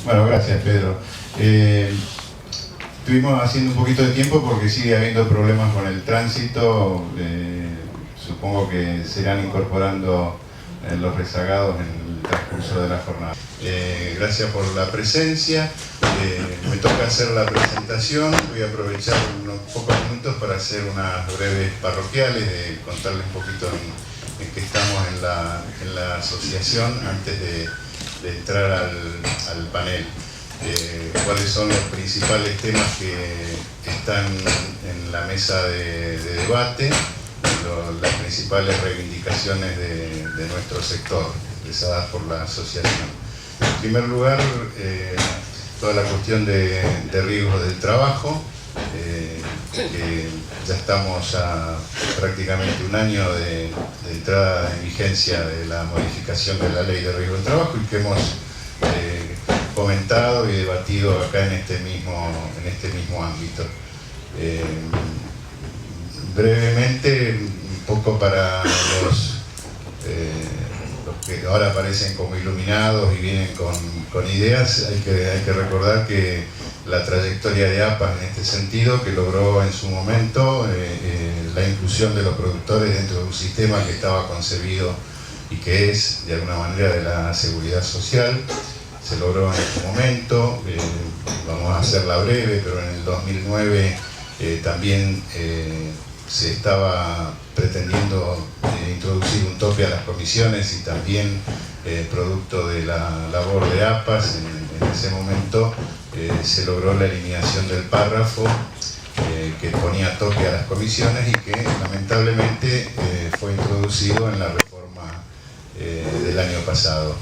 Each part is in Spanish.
Bueno, gracias, Pedro. Estuvimos haciendo un poquito de tiempo porque sigue habiendo problemas con el tránsito. Supongo que se irán incorporando los rezagados en el transcurso de la jornada. Gracias por la presencia. Me toca hacer la presentación. Voy a aprovechar unos pocos minutos para hacer unas breves parroquiales, contarles un poquito en qué estamos en la asociación antes de entrar al panel. Cuáles son los principales temas que están en la mesa de debate, las principales reivindicaciones de nuestro sector, expresadas por la asociación. En primer lugar, toda la cuestión de riesgos del trabajo, que ya estamos a prácticamente un año de entrada en vigencia de la modificación de la ley de riesgo del trabajo y que hemos comentado y debatido acá en este mismo ámbito. Brevemente, un poco para los que ahora aparecen como iluminados y vienen con ideas, hay que recordar que la trayectoria de APA en este sentido, que logró en su momento la inclusión de los productores dentro de un sistema que estaba concebido y que es de alguna manera de la seguridad social, se logró en su momento. Vamos a hacerla breve, pero en el 2009 también se estaba pretendiendo introducir un tope a las comisiones y también producto de la labor de APAS en ese momento se logró la eliminación del párrafo que ponía tope a las comisiones y que lamentablemente fue introducido en la reforma del año pasado.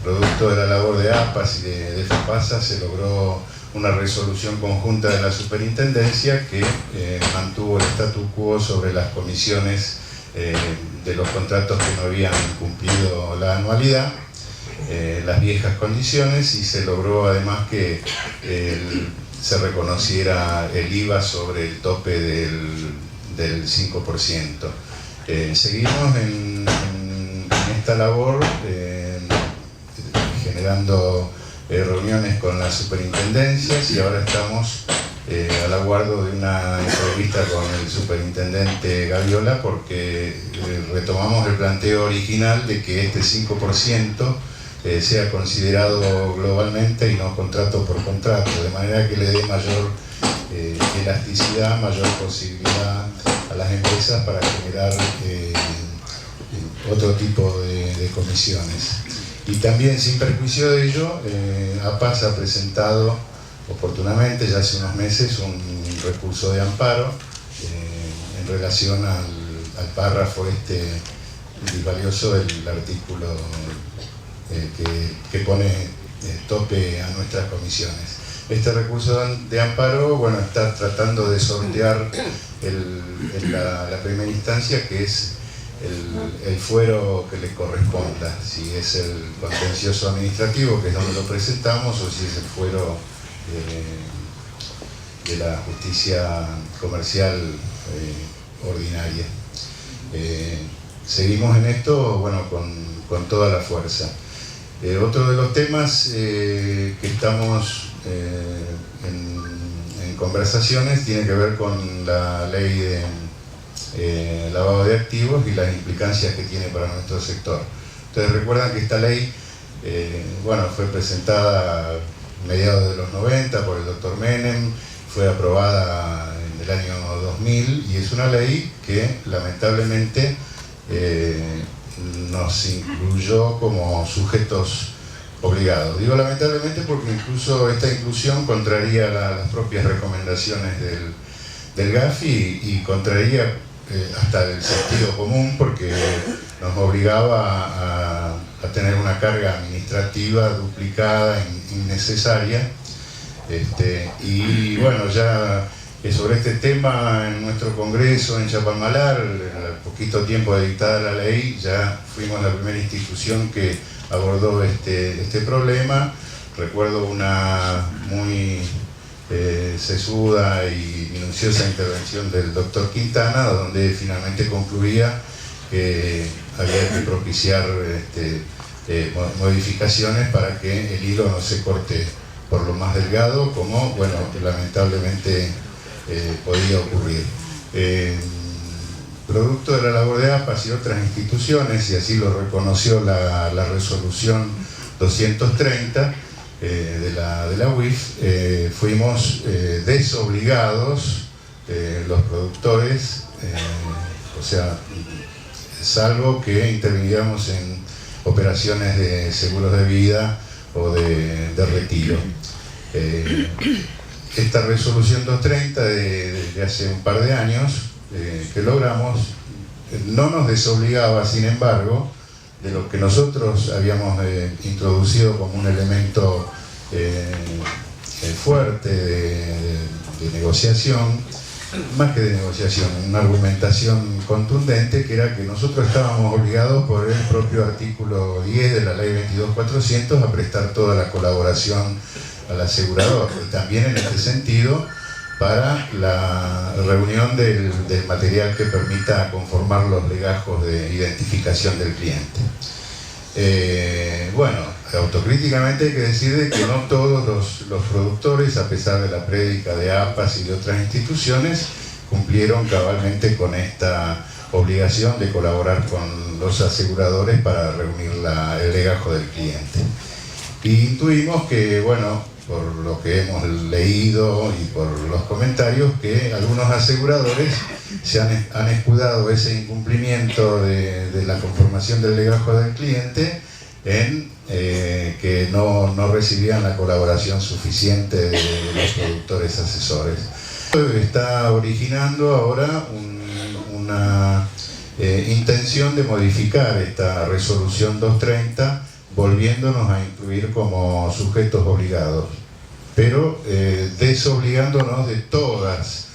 Producto de la labor de APAS y de FAPASA se logró una resolución conjunta de la superintendencia que mantuvo el statu quo sobre las comisiones de los contratos que no habían cumplido la anualidad, las viejas condiciones, y se logró además que se reconociera el IVA sobre el tope del 5%. Seguimos en esta labor generando reuniones con las superintendencias y ahora estamos al aguardo de una entrevista con el superintendente Gaviola porque retomamos el planteo original de que este 5% sea considerado globalmente y no contrato por contrato, de manera que le dé mayor elasticidad, mayor posibilidad a las empresas para generar otro tipo de comisiones. Y también, sin perjuicio de ello, APAS ha presentado oportunamente, ya hace unos meses, un recurso de amparo en relación al párrafo disvalioso del artículo que pone tope a nuestras comisiones. Este recurso de amparo, bueno, está tratando de sortear la primera instancia, que es el fuero que le corresponda, si es el contencioso administrativo, que es donde lo presentamos, o si es el fuero de la justicia comercial ordinaria. Seguimos en esto, bueno, con toda la fuerza. Otro de los temas que estamos en conversaciones tiene que ver con la ley de lavado de activos y las implicancias que tiene para nuestro sector. Ustedes recuerdan que esta ley bueno, fue presentada a mediados de los 90 por el doctor Menem, fue aprobada en el año 2000 y es una ley que lamentablemente nos incluyó como sujetos obligados. Digo lamentablemente porque incluso esta inclusión contraría las propias recomendaciones del GAFI y contraría hasta el sentido común, porque nos obligaba a tener una carga administrativa duplicada, innecesaria. Y bueno, ya sobre este tema en nuestro congreso en Chapalmalar, al poquito tiempo de dictada la ley, ya fuimos la primera institución que abordó este problema. Recuerdo una muy sesuda y minuciosa intervención del doctor Quintana, donde finalmente concluía que había que propiciar modificaciones para que el hilo no se corte por lo más delgado, como, bueno, lamentablemente podía ocurrir. Producto de la labor de APAS y otras instituciones, y así lo reconoció la resolución 230 de la UIF, fuimos desobligados los productores, o sea, salvo que interviniéramos en operaciones de seguros de vida o de retiro. Esta resolución 230 de hace un par de años que logramos no nos desobligaba, sin embargo, de lo que nosotros habíamos introducido como un elemento fuerte de negociación, más que de negociación, una argumentación contundente, que era que nosotros estábamos obligados por el propio artículo 10 de la ley 22.400 a prestar toda la colaboración al asegurador, y también en este sentido para la reunión del material que permita conformar los legajos de identificación del cliente. Bueno, autocríticamente hay que decir de que no todos los productores, a pesar de la prédica de APAS y de otras instituciones, cumplieron cabalmente con esta obligación de colaborar con los aseguradores para reunir el legajo del cliente. Y intuimos que, bueno, por lo que hemos leído y por los comentarios, que algunos aseguradores se han escudado ese incumplimiento de la conformación del legajo del cliente en que no recibían la colaboración suficiente de los productores asesores. Está originando ahora una intención de modificar esta resolución 230, volviéndonos a incluir como sujetos obligados, pero desobligándonos de todas,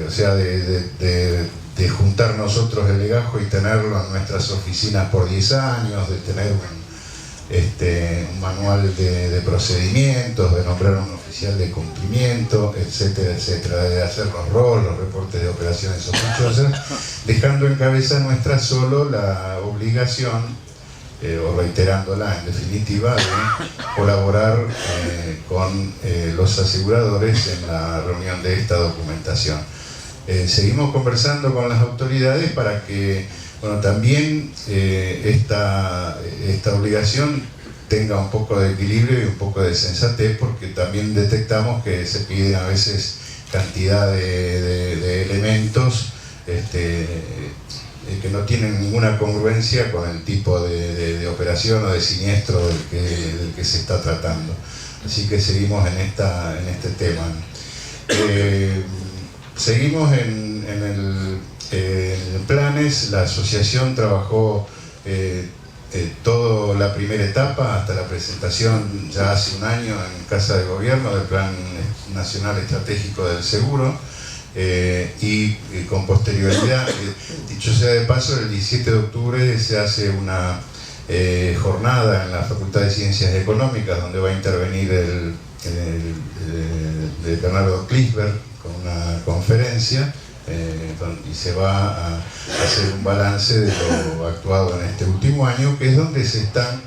o sea, de juntar nosotros el legajo y tenerlo en nuestras oficinas por 10 años, de tener un manual de procedimientos, de nombrar un oficial de cumplimiento, etcétera, etcétera, de hacer los reportes de operaciones sospechosas, dejando en cabeza nuestra solo la obligación, o reiterándola en definitiva, de colaborar con los aseguradores en la reunión de esta documentación. Seguimos conversando con las autoridades para que, bueno, también esta obligación tenga un poco de equilibrio y un poco de sensatez, porque también detectamos que se piden a veces cantidad de elementos que no tienen ninguna congruencia con el tipo de operación o de siniestro del que se está tratando. Así que seguimos en este tema. Seguimos en el planes. La asociación trabajó toda la primera etapa hasta la presentación ya hace un año en Casa de Gobierno del Plan Nacional Estratégico del Seguro. Y con posterioridad, dicho sea de paso, el 17 de octubre se hace una jornada en la Facultad de Ciencias Económicas, donde va a intervenir el Bernardo Klinsberg con una conferencia, y se va a hacer un balance de lo actuado en este último año, que es donde se están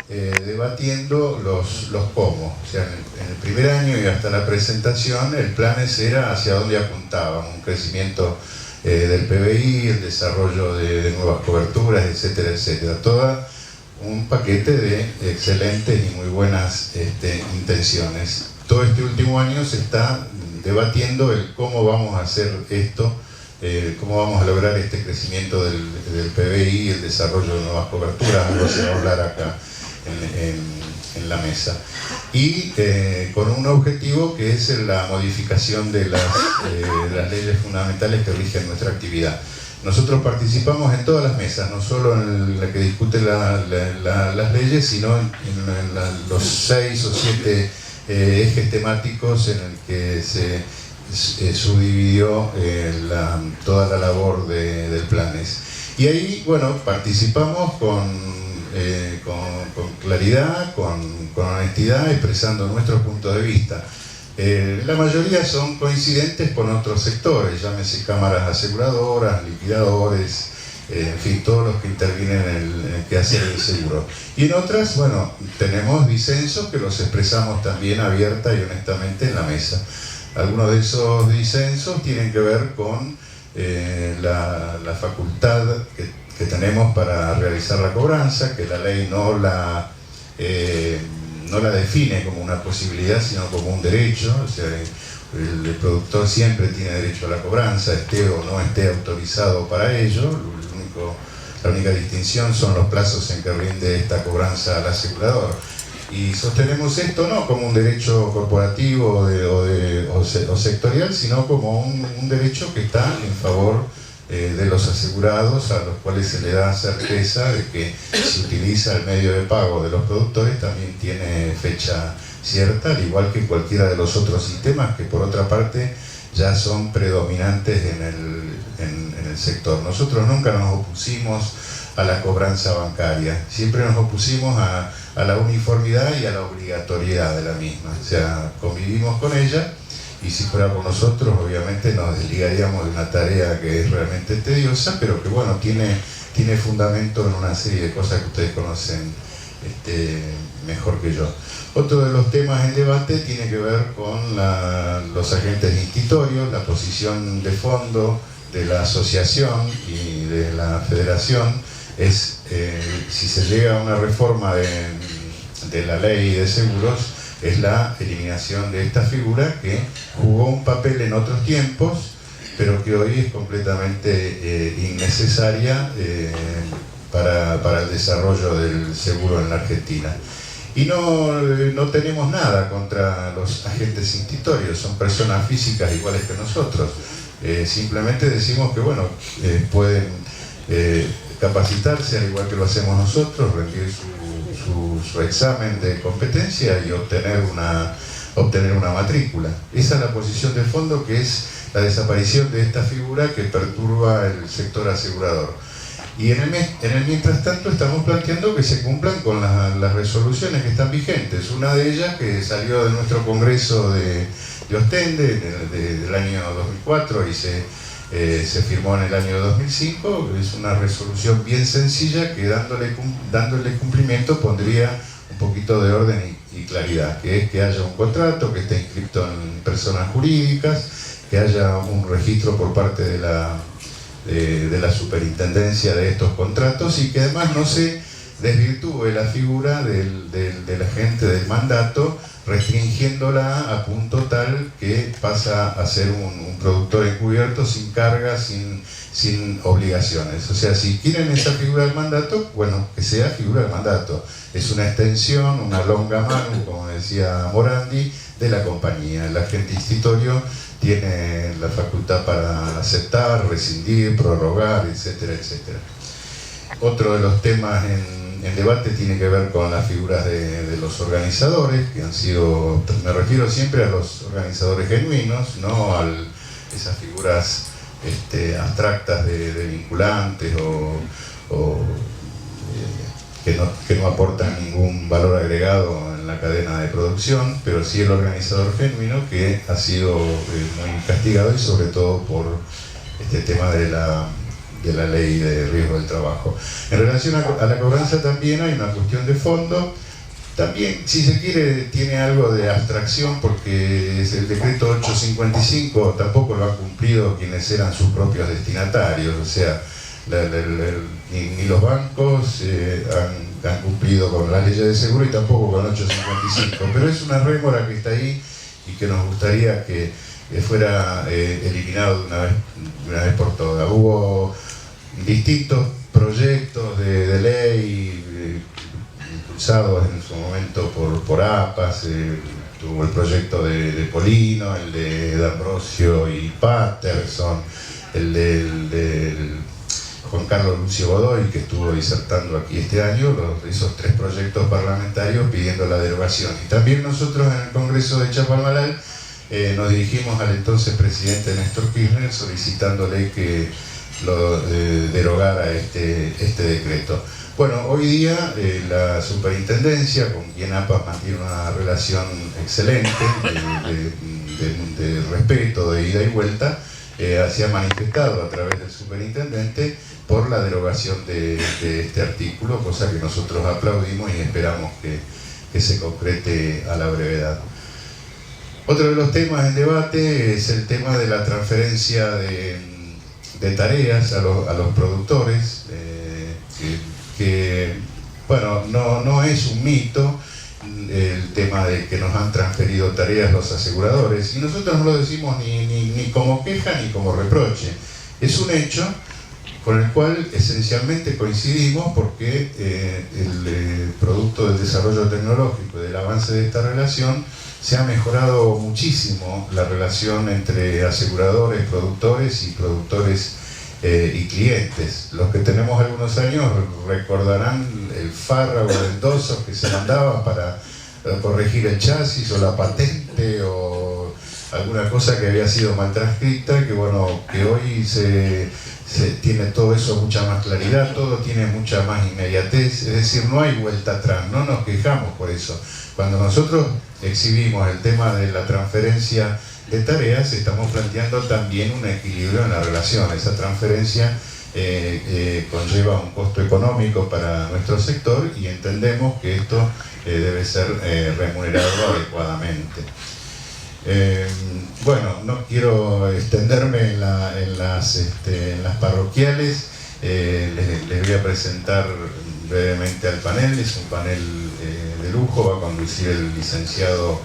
debatiendo los cómo. O sea, en el primer año y hasta la presentación, el plan era hacia dónde apuntaba: un crecimiento del PBI, el desarrollo de nuevas coberturas, etcétera, etcétera. Todo un paquete de excelentes y muy buenas intenciones. Todo este último año se está debatiendo el cómo vamos a hacer esto, cómo vamos a lograr este crecimiento del PBI y el desarrollo de nuevas coberturas. Algo se va a hablar acá en la mesa, y con un objetivo que es la modificación de las leyes fundamentales que rigen nuestra actividad. Nosotros participamos en todas las mesas, no solo en la que discute las leyes, sino en los 6 o 7 ejes temáticos en el que se subdividió toda la labor del planes. Y ahí, bueno, participamos con claridad, con honestidad, expresando nuestros puntos de vista. La mayoría son coincidentes con otros sectores, llámese cámaras aseguradoras, liquidadores, en fin, todos los que intervienen en el quehacer del seguro. Y en otras, bueno, tenemos disensos que los expresamos también abierta y honestamente en la mesa. Algunos de esos disensos tienen que ver con la facultad que tenemos para realizar la cobranza, que la ley no la define como una posibilidad, sino como un derecho. O sea, el productor siempre tiene derecho a la cobranza, esté o no esté autorizado para ello. La única distinción son los plazos en que rinde esta cobranza al asegurador. Y sostenemos esto no como un derecho corporativo o sectorial, sino como un derecho que está en favor de los asegurados, a los cuales se le da certeza de que si utiliza el medio de pago de los productores también tiene fecha cierta, al igual que cualquiera de los otros sistemas que por otra parte ya son predominantes en el sector. Nosotros nunca nos opusimos a la cobranza bancaria, siempre nos opusimos a la uniformidad y a la obligatoriedad de la misma. O sea, convivimos con ella y si fuera por nosotros obviamente nos desligaríamos de una tarea que es realmente tediosa, pero que bueno, tiene fundamento en una serie de cosas que ustedes conocen mejor que yo. Otro de los temas en debate tiene que ver con los agentes institorios, la posición de fondo de la asociación y de la federación es si se llega a una reforma de la ley de seguros, es la eliminación de esta figura que jugó un papel en otros tiempos, pero que hoy es completamente innecesaria para el desarrollo del seguro en la Argentina. Y no tenemos nada contra los agentes institorios, son personas físicas iguales que nosotros. Simplemente decimos que bueno, pueden capacitarse al igual que lo hacemos nosotros, rendir su examen de competencia y obtener una matrícula. Esa es la posición de fondo, que es la desaparición de esta figura que perturba el sector asegurador. Y en el mientras tanto estamos planteando que se cumplan con las resoluciones que están vigentes. Una de ellas, que salió de nuestro congreso de Ostende del año 2004 y se firmó en el año 2005, es una resolución bien sencilla que dándole cumplimiento pondría un poquito de orden y claridad, que es que haya un contrato, que esté inscrito en personas jurídicas, que haya un registro por parte de la superintendencia de estos contratos y que además no se desvirtúe la figura del agente del mandato, restringiéndola a punto tal que pasa a ser un productor encubierto sin cargas, sin obligaciones. O sea, si quieren esa figura del mandato, bueno, que sea figura del mandato. Es una extensión, una longa mano, como decía Morandi, de la compañía. El agente institorio tiene la facultad para aceptar, rescindir, prorrogar, etcétera, etcétera. Otro de los temas en debate tiene que ver con las figuras de los organizadores, que han sido, me refiero siempre a los organizadores genuinos, no a esas figuras abstractas de vinculantes o que no aportan ningún valor agregado en la cadena de producción, pero sí el organizador genuino, que ha sido muy castigado y sobre todo por este tema de la ley de riesgo del trabajo. En relación a la cobranza también hay una cuestión de fondo, también si se quiere tiene algo de abstracción porque es el decreto 855 tampoco lo han cumplido quienes eran sus propios destinatarios, o sea, ni los bancos han cumplido con las leyes de seguro y tampoco con 855, pero es una rémora que está ahí y que nos gustaría que fuera eliminado de una vez por todas. Hubo distintos proyectos de ley impulsados en su momento por APAS, tuvo el proyecto de Polino, el de D'Ambrosio y Patterson, el del Juan Carlos Lucio Godoy, que estuvo disertando aquí este año, esos 3 proyectos parlamentarios pidiendo la derogación. Y también nosotros en el Congreso de Chapalmalal nos dirigimos al entonces presidente Néstor Kirchner solicitándole que lo derogara este decreto. Bueno, hoy día la superintendencia, con quien APAS mantiene una relación excelente de respeto, de ida y vuelta, se ha manifestado a través del superintendente por la derogación de este artículo, cosa que nosotros aplaudimos y esperamos que se concrete a la brevedad. Otro de los temas en debate es el tema de la transferencia de tareas a los productores, que bueno, no es un mito el tema de que nos han transferido tareas los aseguradores, y nosotros no lo decimos ni como queja ni como reproche. Es un hecho con el cual esencialmente coincidimos, porque producto del desarrollo tecnológico y del avance de esta relación se ha mejorado muchísimo la relación entre aseguradores, productores y productores y clientes. Los que tenemos algunos años recordarán el fárrago dendoso que se mandaba para corregir el chasis o la patente o alguna cosa que había sido mal transcrita, que bueno, que hoy se tiene todo eso mucha más claridad, todo tiene mucha más inmediatez, es decir, no hay vuelta atrás, no nos quejamos por eso. Cuando nosotros exhibimos el tema de la transferencia de tareas, estamos planteando también un equilibrio en la relación. Esa transferencia conlleva un costo económico para nuestro sector y entendemos que esto debe ser remunerado adecuadamente. Bueno, no quiero extenderme en las parroquiales. Les voy a presentar brevemente al panel. Es un panel de lujo, va a conducir el licenciado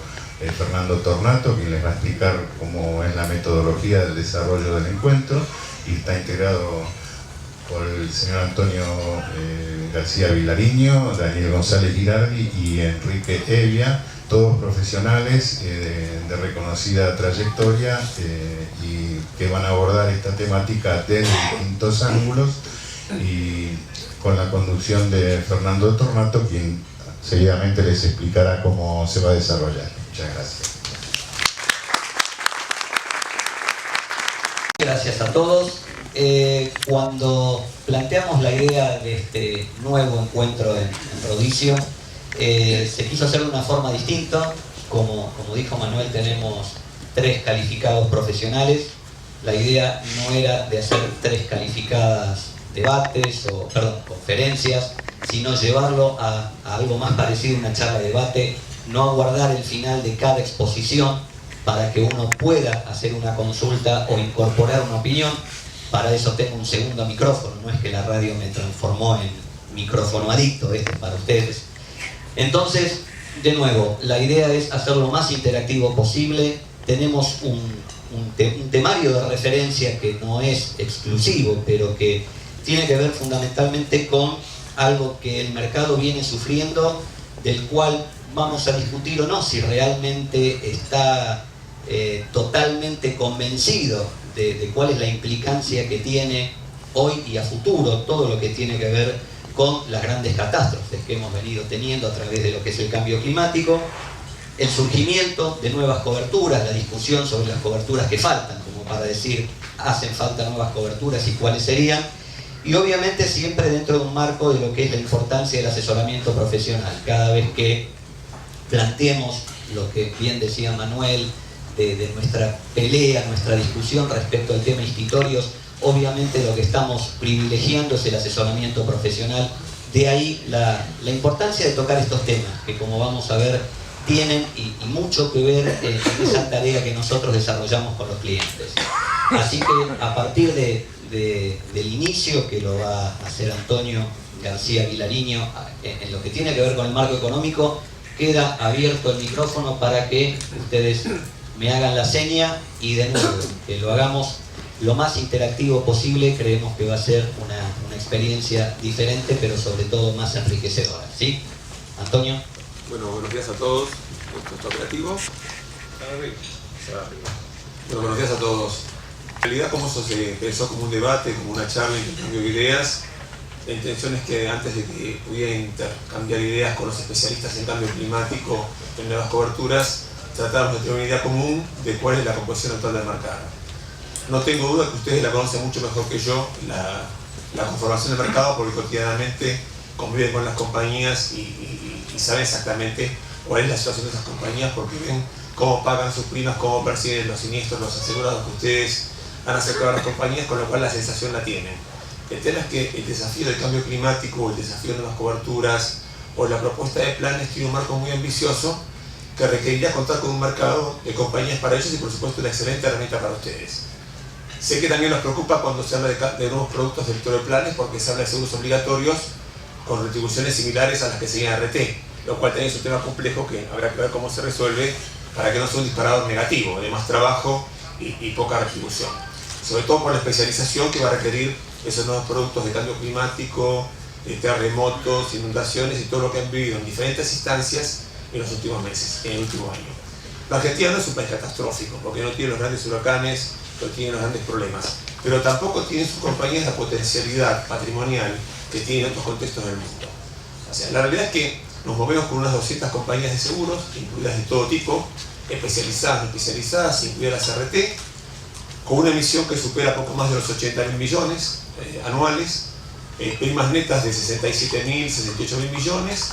Fernando Tornato, quien les va a explicar cómo es la metodología del desarrollo del encuentro, y está integrado por el señor Antonio García Vilariño, Daniel González Girardi y Enrique Evia, todos profesionales de reconocida trayectoria y que van a abordar esta temática desde distintos ángulos, y con la conducción de Fernando Tornato, quien seguidamente les explicará cómo se va a desarrollar. Muchas gracias. Gracias a todos. Cuando planteamos la idea de este nuevo encuentro en Rodicio, se quiso hacer de una forma distinta. Como dijo Manuel, tenemos 3 calificados profesionales. La idea no era de hacer 3 calificadas debates o conferencias, sino llevarlo a algo más parecido a una charla de debate, no aguardar el final de cada exposición para que uno pueda hacer una consulta o incorporar una opinión. Para eso tengo un segundo micrófono, no es que la radio me transformó en micrófono adicto, este es para ustedes. Entonces, de nuevo, la idea es hacerlo lo más interactivo posible. Tenemos un temario de referencia que no es exclusivo, pero que tiene que ver fundamentalmente con algo que el mercado viene sufriendo, del cual vamos a discutir o no si realmente está totalmente convencido de cuál es la implicancia que tiene hoy y a futuro todo lo que tiene que ver con las grandes catástrofes que hemos venido teniendo a través de lo que es el cambio climático, el surgimiento de nuevas coberturas, la discusión sobre las coberturas que faltan, como para decir, hacen falta nuevas coberturas y cuáles serían, y obviamente siempre dentro de un marco de lo que es la importancia del asesoramiento profesional. Cada vez que planteemos lo que bien decía Manuel, de nuestra pelea, nuestra discusión respecto al tema institutorios, obviamente lo que estamos privilegiando es el asesoramiento profesional. De ahí la importancia de tocar estos temas, que como vamos a ver, tienen y mucho que ver en esa tarea que nosotros desarrollamos con los clientes. Así que a partir del inicio, que lo va a hacer Antonio García Vilariño, en lo que tiene que ver con el marco económico, queda abierto el micrófono para que ustedes me hagan la seña, y de nuevo, que lo hagamos lo más interactivo posible. Creemos que va a ser una experiencia diferente, pero sobre todo más enriquecedora. ¿Sí? Antonio. Bueno, buenos días a todos. ¿Esto está operativo? Bueno, buenos días a todos. En realidad, como eso se pensó como un debate, como una charla, intercambio de ideas, la intención es que antes de que pudiera intercambiar ideas con los especialistas en cambio climático, en nuevas coberturas, tratamos de tener una idea común de cuál es la composición actual del mercado. No tengo duda que ustedes la conocen mucho mejor que yo, la conformación del mercado, porque cotidianamente conviven con las compañías y saben exactamente cuál es la situación de esas compañías, porque ven cómo pagan sus primas, cómo perciben los siniestros, los asegurados que ustedes han acercado a las compañías, con lo cual la sensación la tienen. El tema es que el desafío del cambio climático, o el desafío de nuevas coberturas, o la propuesta de planes tiene un marco muy ambicioso que requeriría contar con un mercado de compañías para ellos y por supuesto una excelente herramienta para ustedes. Sé que también nos preocupa cuando se habla de nuevos productos del sector de planes, porque se habla de seguros obligatorios con retribuciones similares a las que seguían RT, lo cual también es un tema complejo que habrá que ver cómo se resuelve para que no sea un disparador negativo, de más trabajo y poca retribución. Sobre todo por la especialización que va a requerir esos nuevos productos de cambio climático, de terremotos, inundaciones y todo lo que han vivido en diferentes instancias en los últimos meses, en el último año. La Argentina no es un país catastrófico, porque no tiene los grandes huracanes, no tiene los grandes problemas, pero tampoco tiene sus compañías la potencialidad patrimonial que tienen otros contextos del mundo. O sea, la realidad es que nos movemos con unas 200 compañías de seguros, incluidas de todo tipo, especializadas, no especializadas, incluidas las RT, con una emisión que supera poco más de los 80.000 millones anuales, primas netas de 67.000, 68.000 millones,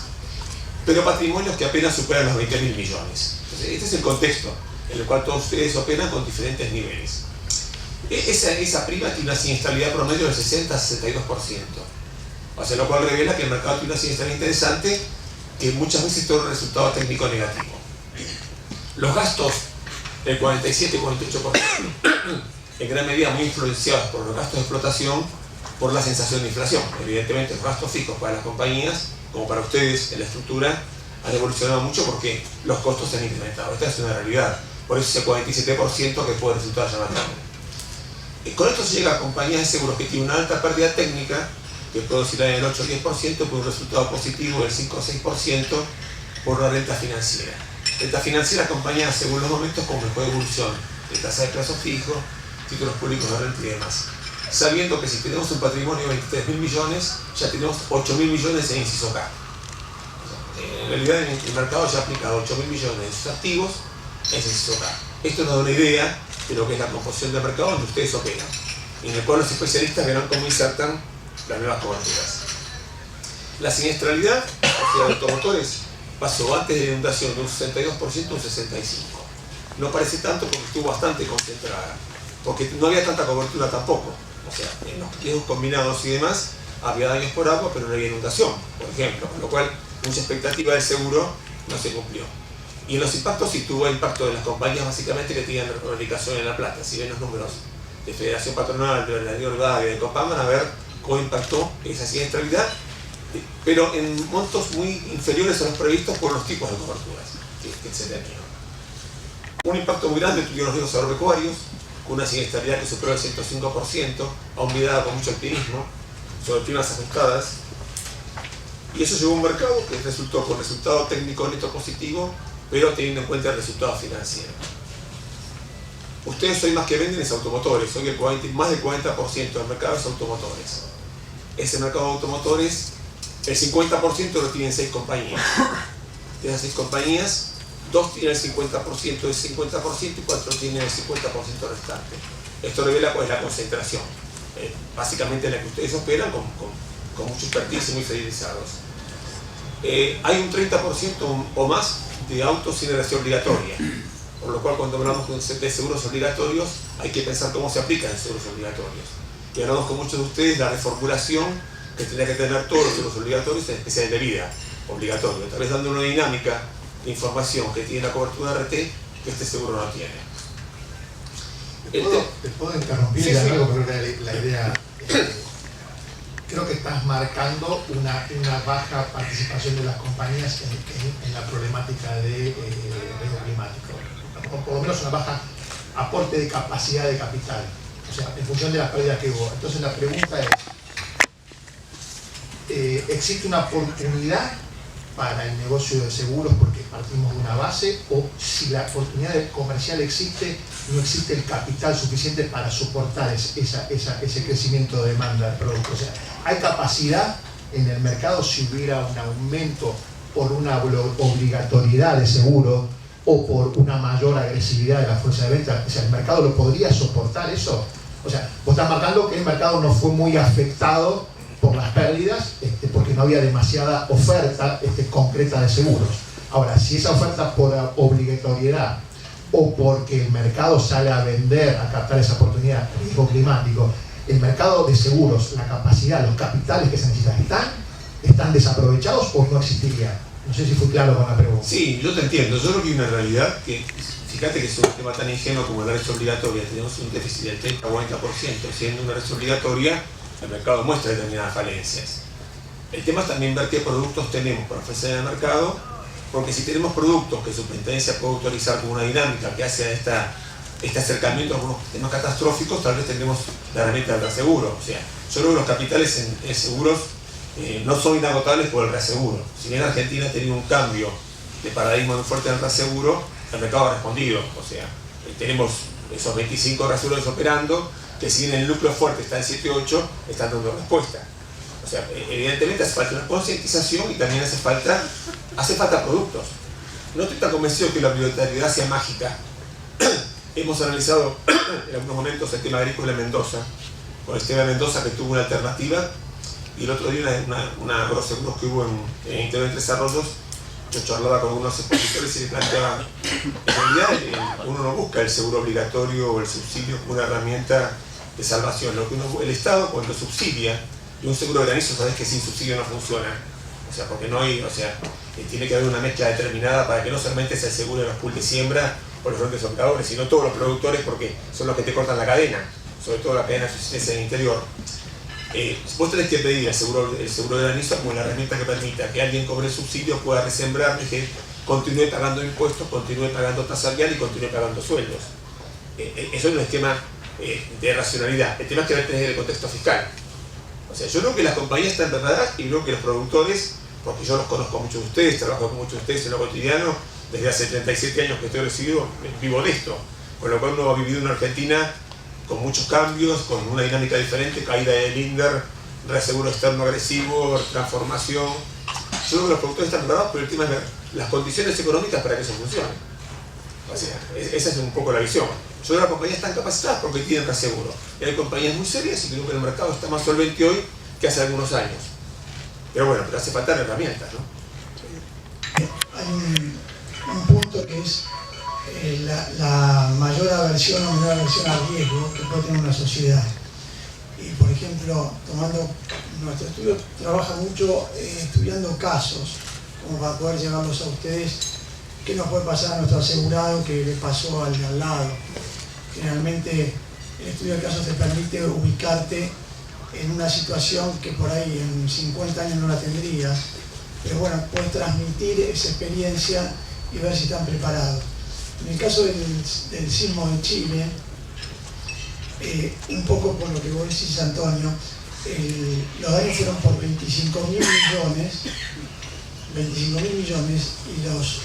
pero patrimonios que apenas superan los 20.000 millones. Entonces, este es el contexto en el cual todos ustedes operan con diferentes niveles. Esa prima tiene una siniestralidad promedio del 60 a 62%, o sea, lo cual revela que el mercado tiene una siniestralidad interesante que muchas veces tiene un resultado técnico negativo. Los gastos, el 47 y 48%, en gran medida muy influenciados por los gastos de explotación, por la sensación de inflación. Evidentemente los gastos fijos para las compañías, como para ustedes en la estructura, han evolucionado mucho porque los costos se han incrementado. Esta es una realidad. Por eso ese 47% que puede resultar llamativo. Con esto se llega a compañías de seguros que tienen una alta pérdida técnica, que puede oscilar en el 8 o 10% por un resultado positivo del 5 o 6% por una renta financiera. Renta financiera acompañada según los momentos con mejor evolución de tasa de plazo fijo, títulos públicos de renta y demás. Sabiendo que si tenemos un patrimonio de 23.000 millones, ya tenemos 8.000 millones en inciso K. En realidad el mercado ya ha aplicado 8.000 millones de sus activos en inciso K. Esto nos da una idea de lo que es la composición del mercado donde ustedes operan, en el cual los especialistas verán cómo insertan las nuevas coberturas. La siniestralidad, o sea, de automotores, pasó antes de la inundación de un 62% a un 65%. No parece tanto porque estuvo bastante concentrada, porque no había tanta cobertura tampoco. O sea, en los riesgos combinados y demás, había daños por agua, pero no había inundación, por ejemplo, con lo cual mucha expectativa del seguro no se cumplió. Y en los impactos sí tuvo impacto de las compañías básicamente que tenían radicación en La Plata. Si ven los números de Federación Patronal, de la Orivada y de Copam, van a ver cómo impactó esa siniestralidad, pero en montos muy inferiores a los previstos por los tipos de coberturas que se tenían. Un impacto muy grande tuvieron los riesgos agropecuarios, con una siniestralidad que superó el 105%, aún mirada con mucho optimismo, sobre primas ajustadas, y eso llevó a un mercado que resultó con resultado técnico neto positivo, pero teniendo en cuenta el resultado financiero. Ustedes hoy más que venden es automotores, hoy más del 40% del mercado es automotores. Ese mercado de automotores, el 50% lo tienen 6 compañías. De esas 6 compañías, 2 tienen el 50% del 50% y 4 tienen el 50% restante. Esto revela pues la concentración, básicamente en la que ustedes operan con mucho expertise y muy fidelizados. Hay un 30% o más de autos sin herencia obligatoria, por lo cual cuando hablamos de seguros obligatorios hay que pensar cómo se aplican los seguros obligatorios. Y hablamos con muchos de ustedes de la reformulación que tendría que tener todos los seguros obligatorios, en especial de vida obligatorio, tal vez dando una dinámica de información que tiene la cobertura RT que este seguro no tiene. ¿Te puedo interrumpir? Sí, algo, pero la idea, creo que estás marcando una baja participación de las compañías en la problemática de riesgo climático, o por lo menos una baja aporte de capacidad de capital, o sea, en función de las pérdidas que hubo. Entonces la pregunta es, ¿existe una oportunidad para el negocio de seguros porque partimos de una base, o si la oportunidad comercial existe, no existe el capital suficiente para soportar ese crecimiento de demanda del producto? O sea, ¿hay capacidad en el mercado si hubiera un aumento por una obligatoriedad de seguro o por una mayor agresividad de la fuerza de venta? O sea, ¿el mercado lo podría soportar eso? O sea, vos estás marcando que el mercado no fue muy afectado por las pérdidas, porque no había demasiada oferta concreta de seguros. Ahora, si esa oferta por obligatoriedad o porque el mercado sale a vender, a captar esa oportunidad, riesgo climático, el mercado de seguros, la capacidad, los capitales que se necesitan, ¿están desaprovechados o no existirían? No sé si fui claro con la pregunta. Sí, yo te entiendo. Yo creo que hay una realidad que, fíjate que es un tema tan ingenuo como la herencia obligatoria. Tenemos un déficit del 30 o 40%. Siendo una herencia obligatoria, el mercado muestra determinadas falencias. El tema es también ver qué productos tenemos para ofrecer en el mercado, porque si tenemos productos que Superintendencia puede autorizar con una dinámica que hace este acercamiento a algunos temas catastróficos, tal vez tendremos la herramienta del reaseguro. O sea, yo creo que los capitales en seguros no son inagotables por el reaseguro. Si bien Argentina ha tenido un cambio de paradigma muy fuerte en el reaseguro, el mercado ha respondido. O sea, tenemos esos 25 reaseguros operando, que si bien el núcleo fuerte está en 7-8, están dando respuesta. O sea, evidentemente hace falta una concientización y también hace falta productos. No estoy tan convencido que la obligatoriedad sea mágica. Hemos analizado en algunos momentos el tema agrícola en Mendoza, con Esteban Mendoza, que tuvo una alternativa, y el otro día una agroseguros que hubo en Interior de Tres Arroyos. Yo charlaba con unos expositores y les planteaba, en realidad uno no busca el seguro obligatorio o el subsidio como una herramienta de salvación. El Estado, cuando subsidia, y un seguro de granizo, sabes que sin subsidio no funciona. O sea, porque no hay, tiene que haber una mezcla determinada para que no solamente sea el seguro de los pools de siembra o los grandes operadores, sino todos los productores, porque son los que te cortan la cadena, sobre todo la cadena de subsistencia en el interior. Vos tenés que pedir el seguro de granizo como la herramienta que permita que alguien cobre el subsidio, pueda resembrar y que continúe pagando impuestos, continúe pagando tasa vial y continúe pagando sueldos. Eso es un esquema de racionalidad. El tema es que hay que tener el contexto fiscal. O sea, yo creo que las compañías están preparadas y creo que los productores, porque yo los conozco a muchos de ustedes, trabajo con muchos de ustedes en lo cotidiano, desde hace 37 años que estoy recibido, vivo de esto. Con lo cual uno ha vivido en una Argentina con muchos cambios, con una dinámica diferente, caída del INDER, reaseguro externo agresivo, transformación. Yo creo que los productores están preparados, pero el tema es ver las condiciones económicas para que eso funcione. O sea, esa es un poco la visión. Yo creo que las compañías están capacitadas porque tienen reaseguro. Y hay compañías muy serias y creo que el mercado está más solvente hoy que hace algunos años. Pero bueno, pero hace falta herramientas, ¿no? Hay un punto que es la mayor aversión o menor aversión al riesgo que puede tener una sociedad. Y por ejemplo, tomando nuestro estudio, trabaja mucho estudiando casos, como para poder llevarlos a ustedes, qué nos puede pasar a nuestro asegurado que le pasó al de al lado. Generalmente el estudio de casos te permite ubicarte en una situación que por ahí en 50 años no la tendrías, pero bueno, puedes transmitir esa experiencia y ver si están preparados. En el caso del sismo de Chile, un poco por lo que vos decís, Antonio, los daños fueron por 25.000 millones y los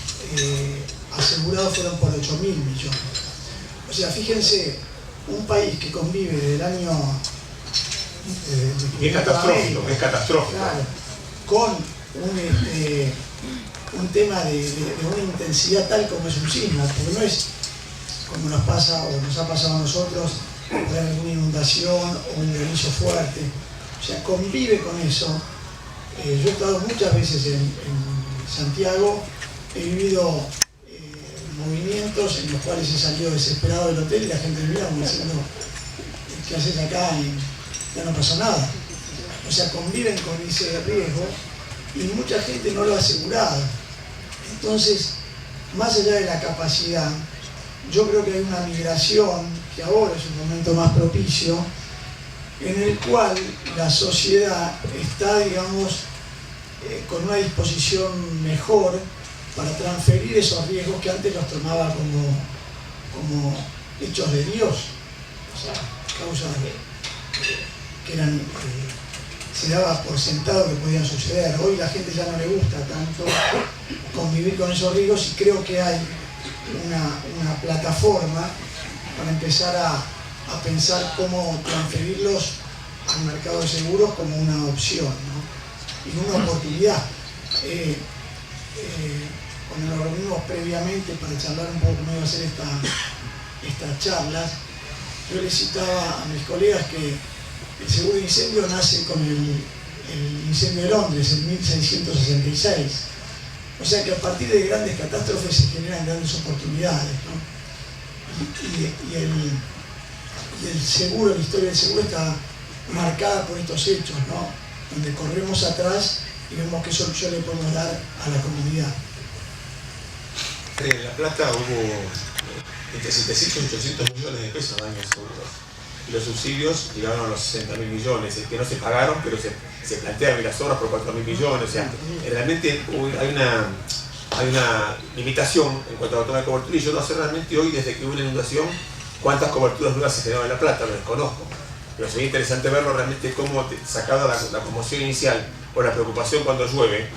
asegurados fueron por 8.000 millones. O sea, fíjense, un país que convive desde el año... es catastrófico. Claro, con un tema de una intensidad tal como es un sismo, porque no es como nos pasa o nos ha pasado a nosotros, por alguna inundación o un granizo fuerte. O sea, convive con eso. Yo he estado muchas veces en Santiago, he vivido movimientos en los cuales he salido desesperado del hotel y la gente me mira como diciendo, ¿qué haces acá? Y ya no pasó nada. O sea, conviven con ese riesgo y mucha gente no lo ha asegurado. Entonces, más allá de la capacidad, yo creo que hay una migración, que ahora es un momento más propicio, en el cual la sociedad está, digamos, con una disposición mejor para transferir esos riesgos que antes los tomaba como hechos de Dios, o sea, causas que eran, se daba por sentado que podían suceder. Hoy la gente ya no le gusta tanto convivir con esos riesgos y creo que hay una plataforma para empezar a pensar cómo transferirlos al mercado de seguros como una opción, ¿no? Y una oportunidad. Cuando nos reunimos previamente para charlar un poco cómo iba a ser estas charlas, yo les citaba a mis colegas que el seguro de incendio nace con el incendio de Londres en 1666. O sea que a partir de grandes catástrofes se generan grandes oportunidades, ¿no? Y el seguro, la historia del seguro está marcada por estos hechos, ¿no? Donde corremos atrás y vemos qué solución le podemos dar a la comunidad. En La Plata hubo entre 700 y 800 millones de pesos de daños seguros. Y los subsidios llegaron a los 60.000 millones, que no se pagaron, pero se plantearon las obras por 4.000 millones. O sea, realmente hay una limitación en cuanto a la toma de cobertura, y yo no sé realmente hoy, desde que hubo la inundación, cuántas coberturas nuevas se generaron en La Plata, lo desconozco. Pero sería interesante verlo realmente cómo, sacada la conmoción inicial o la preocupación cuando llueve,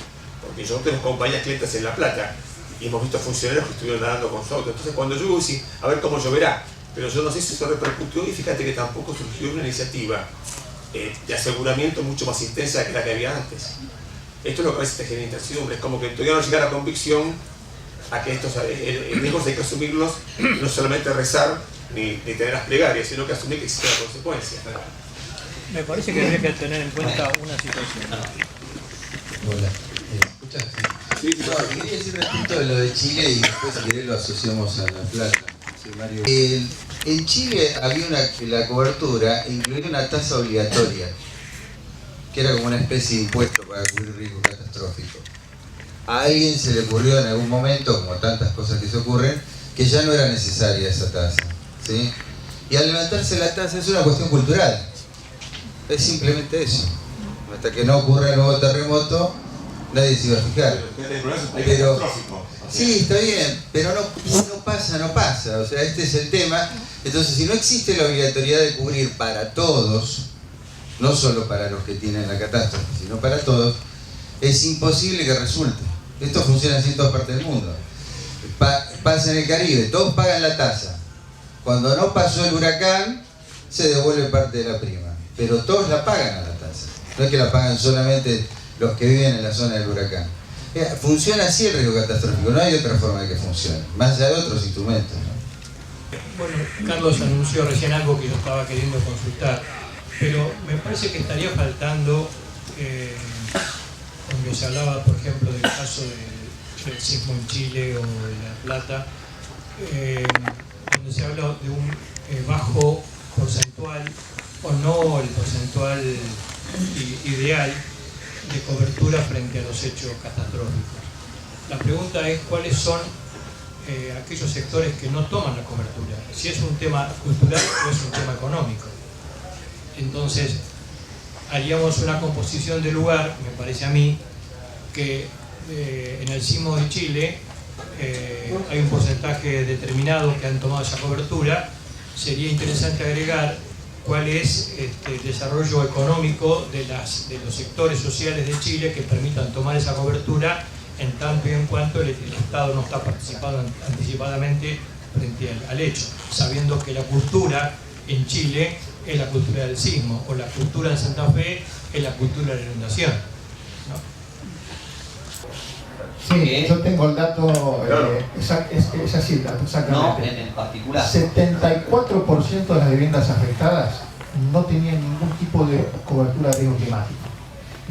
porque yo tengo compañías clientes en La Plata y hemos visto funcionarios que estuvieron nadando con su auto. Entonces cuando llueve, sí, a ver cómo lloverá. Pero yo no sé si eso repercutió, y fíjate que tampoco surgió una iniciativa de aseguramiento mucho más intensa que la que había antes. Esto es lo que a veces te genera incertidumbre, es como que todavía no llega a la convicción a que estos riesgos hay que asumirlos, no solamente rezar ni tener las plegarias, sino que asumir que existe la consecuencia. Me parece que habría que tener en cuenta una situación. Hola, ¿escuchas? Sí, No, quería decir respecto a lo de Chile y después si querés lo asociamos a La Plata. Sí, Mario. En Chile había la cobertura incluía una tasa obligatoria, que era como una especie de impuesto para cubrir riesgo catastrófico. A alguien se le ocurrió en algún momento, como tantas cosas que se ocurren, que ya no era necesaria esa tasa, ¿sí? Y al levantarse la tasa es una cuestión cultural. Es simplemente eso. Hasta que no ocurra el nuevo terremoto, nadie se iba a fijar. Pero sí, está bien, pero no pasa. O sea, este es el tema. Entonces, si no existe la obligatoriedad de cubrir para todos, no solo para los que tienen la catástrofe, sino para todos, es imposible que resulte. Esto funciona así en todas partes del mundo. Pasa en el Caribe, todos pagan la tasa. Cuando no pasó el huracán, se devuelve parte de la prima. Pero todos la pagan a la tasa. No es que la pagan solamente los que viven en la zona del huracán. Funciona así el riesgo catastrófico, no hay otra forma de que funcione, más allá de otros instrumentos, ¿no? Bueno, Carlos anunció recién algo que yo estaba queriendo consultar, pero me parece que estaría faltando, cuando se hablaba, por ejemplo, del caso del sismo en Chile o de La Plata, cuando se habla de un bajo porcentual, o no el porcentual ideal de cobertura frente a los hechos catastróficos. La pregunta es cuáles son aquellos sectores que no toman la cobertura, si es un tema cultural o es un tema económico. Entonces, haríamos una composición de lugar, me parece a mí, que en el sismo de Chile hay un porcentaje determinado que han tomado esa cobertura. Sería interesante agregar cuál es el desarrollo económico de los sectores sociales de Chile que permitan tomar esa cobertura, en tanto y en cuanto el Estado no está participando anticipadamente frente al hecho, sabiendo que la cultura en Chile es la cultura del sismo, o la cultura en Santa Fe es la cultura de la inundación, ¿no? Sí, yo tengo el dato, es así el dato, exactamente. No, en particular. 74% de las viviendas afectadas no tenían ningún tipo de cobertura de riesgo climático.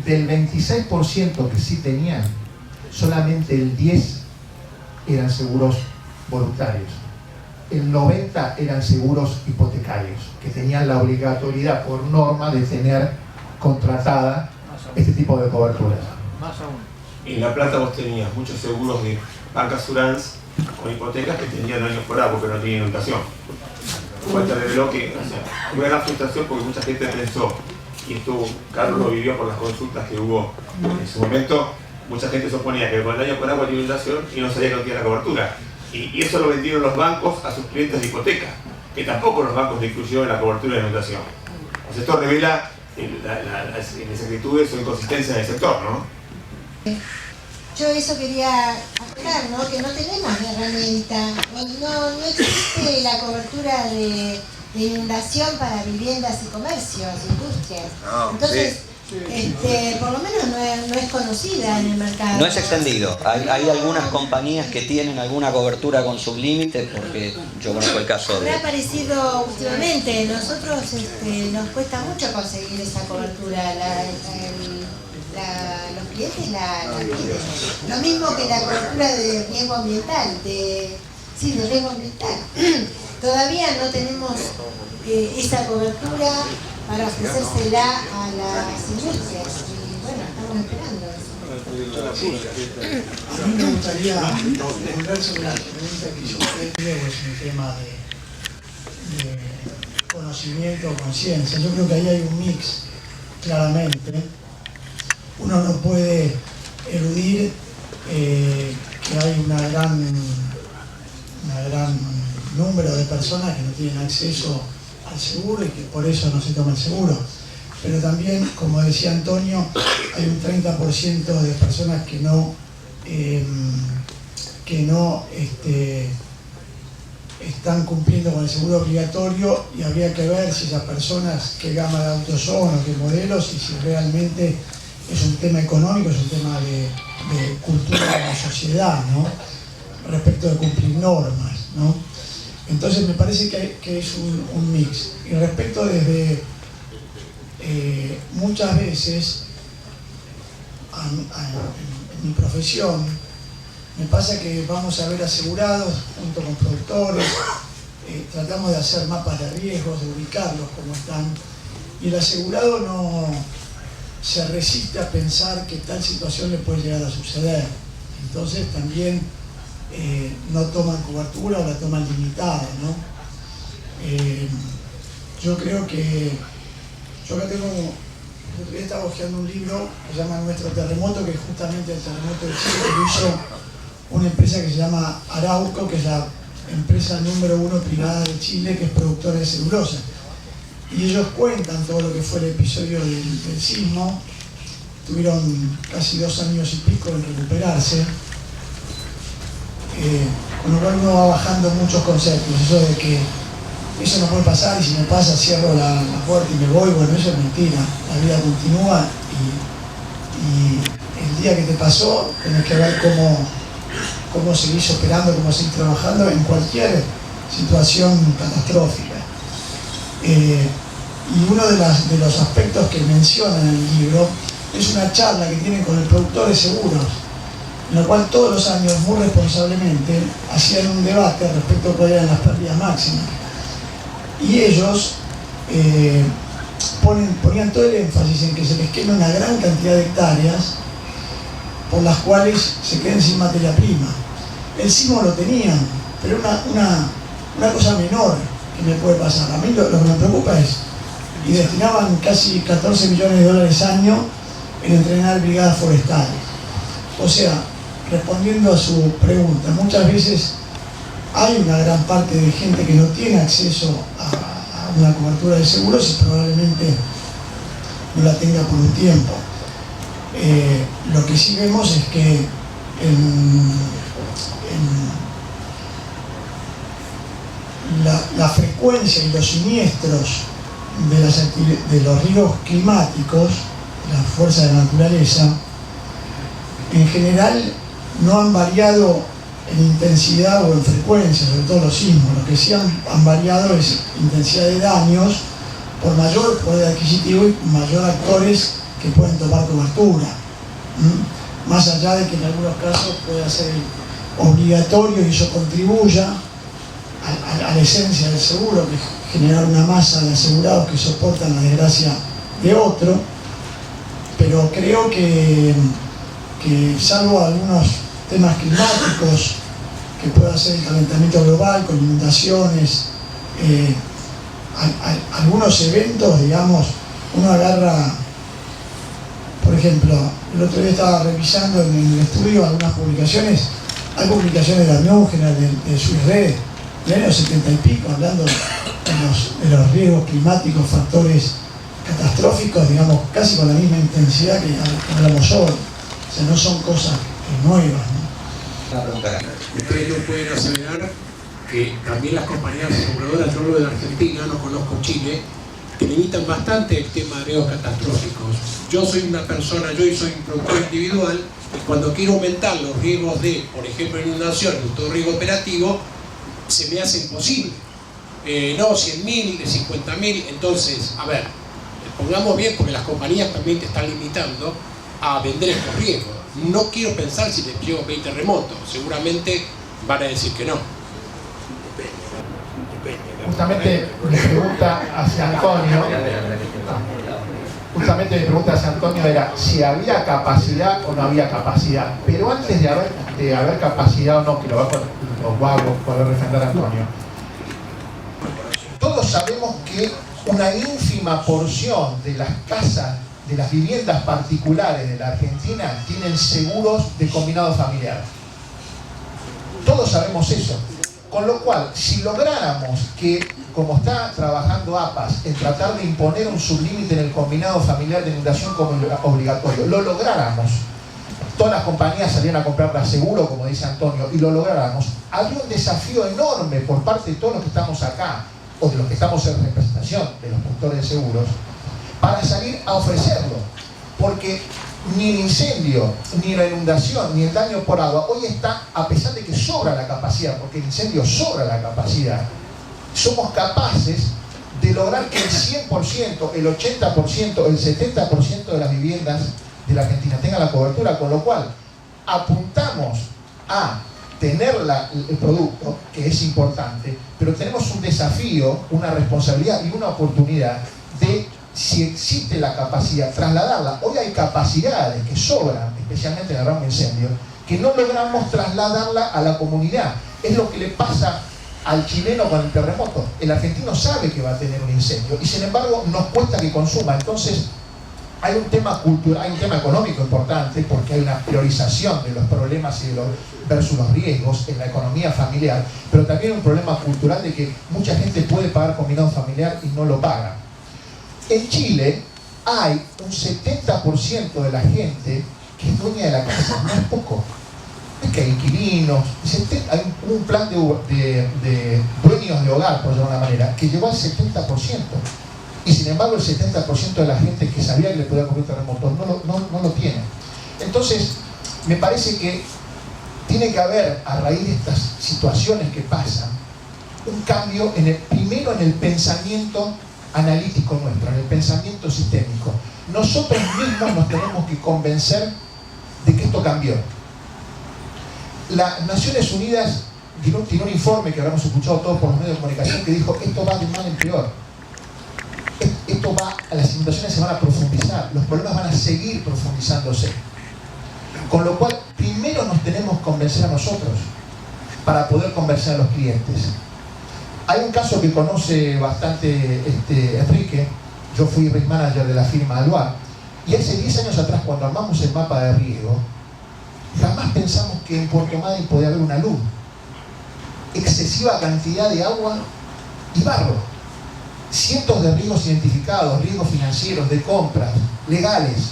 Del 26% que sí tenían, solamente el 10% eran seguros voluntarios. El 90% eran seguros hipotecarios, que tenían la obligatoriedad por norma de tener contratada este tipo de coberturas. Más aún. En La Plata vos tenías muchos seguros de bancas Surance con hipotecas que tenían daños por agua, pero no tenían inundación. Cuenta de bloque, o sea, hubo una frustración porque mucha gente pensó, y esto Carlos lo vivió por las consultas que hubo en su momento, mucha gente suponía que con el daño por agua tenía inundación y no sabía que no tenía la cobertura. Y eso lo vendieron los bancos a sus clientes de hipoteca, que tampoco los bancos le incluyeron en la cobertura de inundación. O sea, esto revela las inexactitudes o inconsistencias del sector, ¿no? Yo eso quería aclarar, ¿no? Que no tenemos la herramienta, no existe la cobertura de inundación para viviendas y comercios, industrias. Entonces, por lo menos no es conocida en el mercado. No es extendido. Hay algunas compañías que tienen alguna cobertura con sublímites, porque yo conozco el caso Me de... ha parecido últimamente, nosotros nos cuesta mucho conseguir esa cobertura. Los clientes la piden. Lo mismo que la cobertura de riesgo ambiental, de riesgo ambiental. Todavía no tenemos esa cobertura para ofrecérsela a las industrias. Y bueno, estamos esperando eso. A mí me gustaría volver sobre la pregunta que hizo usted, luego es un tema de conocimiento o conciencia. Yo creo que ahí hay un mix, claramente. Uno no puede eludir que hay un gran número de personas que no tienen acceso al seguro y que por eso no se toma el seguro. Pero también, como decía Antonio, hay un 30% de personas que no están cumpliendo con el seguro obligatorio, y habría que ver si esas personas, qué gama de autos son o qué modelos, y si realmente es un tema económico, es un tema de cultura de la sociedad, ¿no? Respecto de cumplir normas, ¿no? Entonces me parece que es un mix. Y respecto desde muchas veces en mi profesión me pasa que vamos a ver asegurados junto con productores, tratamos de hacer mapas de riesgos, de ubicarlos como están, y el asegurado no se resiste a pensar que tal situación le puede llegar a suceder. Entonces también no toman cobertura o la toman limitada, ¿no? Yo creo que yo acá tengo, el otro día estaba hojeando un libro que se llama Nuestro Terremoto, que es justamente el terremoto de Chile, que lo hizo una empresa que se llama Arauco, que es la empresa número 1 privada de Chile, que es productora de celulosa. Y ellos cuentan todo lo que fue el episodio del sismo. Tuvieron casi 2 años y pico en recuperarse, con lo cual uno va bajando muchos conceptos. Eso de que eso no puede pasar y si me pasa cierro la puerta y me voy, bueno, eso es mentira. La vida continúa y el día que te pasó tenés que ver cómo seguís operando, cómo seguís trabajando en cualquier situación catastrófica. Y uno de los aspectos que mencionan en el libro es una charla que tienen con el productor de seguros, en la cual todos los años, muy responsablemente, hacían un debate respecto a cuáles eran las pérdidas máximas. Y ellos ponían todo el énfasis en que se les quema una gran cantidad de hectáreas por las cuales se queden sin materia prima. El sismo lo tenían, pero una cosa menor que me puede pasar. A mí lo que me preocupa es, y destinaban casi 14 millones de dólares año en entrenar brigadas forestales. O sea, respondiendo a su pregunta, muchas veces hay una gran parte de gente que no tiene acceso a una cobertura de seguros y probablemente no la tenga por un tiempo. Lo que sí vemos es que la frecuencia y los siniestros de los riesgos climáticos, la fuerza de la naturaleza, en general no han variado en intensidad o en frecuencia, sobre todo los sismos. Lo que sí han variado es intensidad de daños por mayor poder adquisitivo y mayor actores que pueden tomar cobertura. Más allá de que en algunos casos pueda ser obligatorio y eso contribuya a la esencia del seguro, que es generar una masa de asegurados que soportan la desgracia de otro. Pero creo que salvo algunos temas climáticos que pueda ser el calentamiento global con inundaciones, algunos eventos, digamos, uno agarra, por ejemplo, el otro día estaba revisando en el estudio algunas publicaciones, hay publicaciones de la Neugena, de Swiss Re, de años 70 y pico, hablando de los riesgos climáticos, factores catastróficos, digamos, casi con la misma intensidad que hablamos hoy. O sea, no son cosas nuevas, ¿no? Ustedes no pueden aseverar que también las compañías aseguradoras, yo hablo de Argentina, no conozco Chile, que limitan bastante el tema de riesgos catastróficos. Yo soy una persona, yo soy un productor individual, y cuando quiero aumentar los riesgos de, por ejemplo, inundación, todo riesgo operativo, se me hace imposible. No, 100.000, de 50.000, entonces, a ver, pongamos bien, porque las compañías también te están limitando a vender estos riesgos. No quiero pensar si les llevo 20 terremotos, seguramente van a decir que no. Justamente mi pregunta hacia Antonio era si había capacidad o no había capacidad. Pero antes de haber capacidad o no, que lo va a poder refrendar Antonio, todos sabemos que una ínfima porción de las casas, de las viviendas particulares de la Argentina tienen seguros de combinado familiar. Todos sabemos eso. Con lo cual, si lográramos que, como está trabajando APAS, en tratar de imponer un sublímite en el combinado familiar de inundación como obligatorio, lo lográramos, todas las compañías salían a comprarla seguro, como dice Antonio, y lo lográramos, habría un desafío enorme por parte de todos los que estamos acá, o de los que estamos en representación de los gestores de seguros, para salir a ofrecerlo. Porque ni el incendio, ni la inundación, ni el daño por agua, hoy está, a pesar de que sobra la capacidad, porque el incendio sobra la capacidad, somos capaces de lograr que el 100%, el 80%, el 70% de las viviendas de la Argentina tengan la cobertura, con lo cual apuntamos a tener el producto, que es importante, pero tenemos un desafío, una responsabilidad y una oportunidad de, si existe la capacidad, trasladarla. Hoy hay capacidades que sobran, especialmente en el ramo incendio, que no logramos trasladarla a la comunidad. Es lo que le pasa al chileno con el terremoto. El argentino sabe que va a tener un incendio y sin embargo nos cuesta que consuma. Entonces hay un tema cultural, hay un tema económico importante, porque hay una priorización de los problemas y versus los riesgos en la economía familiar, pero también un problema cultural de que mucha gente puede pagar combinado familiar y no lo paga. En Chile hay un 70% de la gente que es dueña de la casa, no es poco. Es que hay inquilinos, hay un plan de dueños de hogar, por decirlo de una manera, que llegó al 70%. Y sin embargo el 70% de la gente que sabía que le podía ocurrir terremotos no lo tiene. Entonces, me parece que tiene que haber, a raíz de estas situaciones que pasan, un cambio primero en el pensamiento analítico nuestro, en el pensamiento sistémico. Nosotros mismos nos tenemos que convencer de que esto cambió. Las Naciones Unidas tiene un informe que habremos escuchado todos por los medios de comunicación que dijo: esto va de mal en peor. Las inundaciones se van a profundizar, los problemas van a seguir profundizándose. Con lo cual, primero nos tenemos que convencer a nosotros para poder convencer a los clientes. Hay un caso que conoce bastante Enrique. Yo fui risk manager de la firma Aluar, y hace 10 años atrás, cuando armamos el mapa de riesgo, jamás pensamos que en Puerto Madryn podía haber una luz, excesiva cantidad de agua y barro, cientos de riesgos identificados, riesgos financieros, de compras, legales,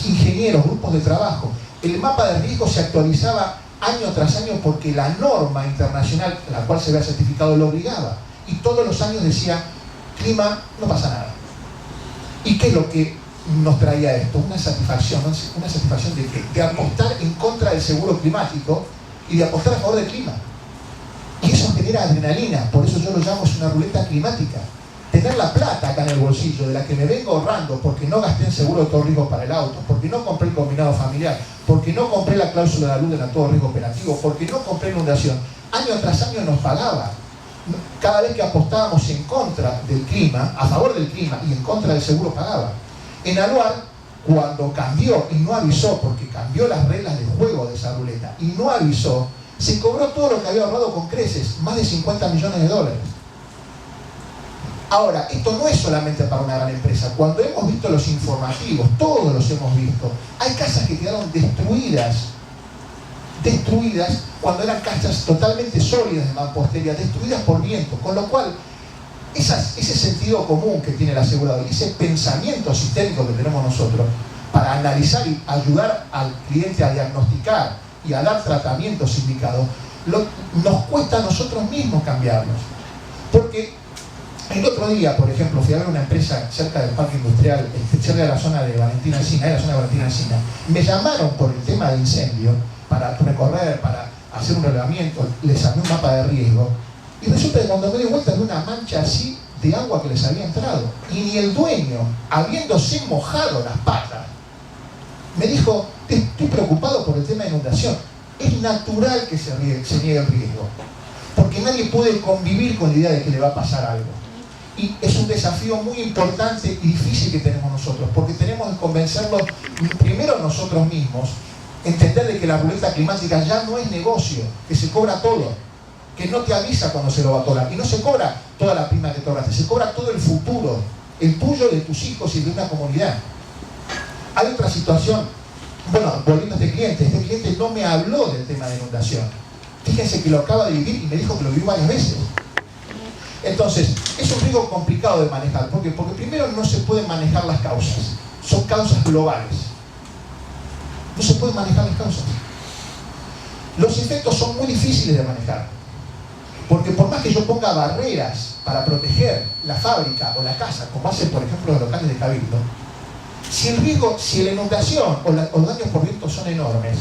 ingenieros, grupos de trabajo. El mapa de riesgo se actualizaba año tras año porque la norma internacional, la cual se había certificado, lo obligaba. Y todos los años decía: clima, no pasa nada. ¿Y qué es lo que nos traía esto? Una satisfacción de apostar en contra del seguro climático y de apostar a favor del clima. Y eso genera adrenalina, por eso yo lo llamo una ruleta climática. Tener la plata acá en el bolsillo, de la que me vengo ahorrando porque no gasté en seguro de todo riesgo para el auto, porque no compré el combinado familiar, porque no compré la cláusula de la luz de todo riesgo operativo, porque no compré inundación, año tras año nos pagaba. Cada vez que apostábamos en contra del clima, a favor del clima y en contra del seguro, pagaba. En Aluar, cuando cambió y no avisó, porque cambió las reglas de juego de esa ruleta y no avisó, se cobró todo lo que había ahorrado con creces, más de 50 millones de dólares. Ahora, esto no es solamente para una gran empresa. Cuando hemos visto los informativos, todos los hemos visto, hay casas que quedaron destruidas cuando eran casas totalmente sólidas de mampostería, destruidas por viento, con lo cual ese sentido común que tiene el asegurador, ese pensamiento sistémico que tenemos nosotros para analizar y ayudar al cliente a diagnosticar y a dar tratamientos indicados, nos cuesta a nosotros mismos cambiarlos. Porque el otro día, por ejemplo, fui a ver una empresa cerca del parque industrial, cerca de la zona de Valentina Alsina, me llamaron por el tema de incendio para recorrer, para hacer un relevamiento, les armé un mapa de riesgo, y resulta que cuando me di vuelta vi una mancha así de agua que les había entrado, y ni el dueño, habiéndose mojado las patas, me dijo: estoy preocupado por el tema de inundación. Es natural que se niegue el riesgo. porque nadie puede convivir con la idea de que le va a pasar algo. Y es un desafío muy importante y difícil que tenemos nosotros, porque tenemos que convencerlos primero nosotros mismos, entender de que la ruleta climática ya no es negocio, que se cobra todo, que no te avisa cuando se lo va a cobrar, y no se cobra toda la prima que te ahorraste, se cobra todo el futuro, el tuyo, de tus hijos y de una comunidad. Hay otra situación, bueno, volviendo a este cliente no me habló del tema de inundación. Fíjense que lo acaba de vivir y me dijo que lo vivió varias veces. Entonces, es un riesgo complicado de manejar. ¿Por qué? Porque primero no se pueden manejar las causas. Son causas globales. No se pueden manejar las causas. Los efectos son muy difíciles de manejar. Porque por más que yo ponga barreras para proteger la fábrica o la casa, como hacen por ejemplo los locales de Cabildo, si la inundación o los daños por viento son enormes,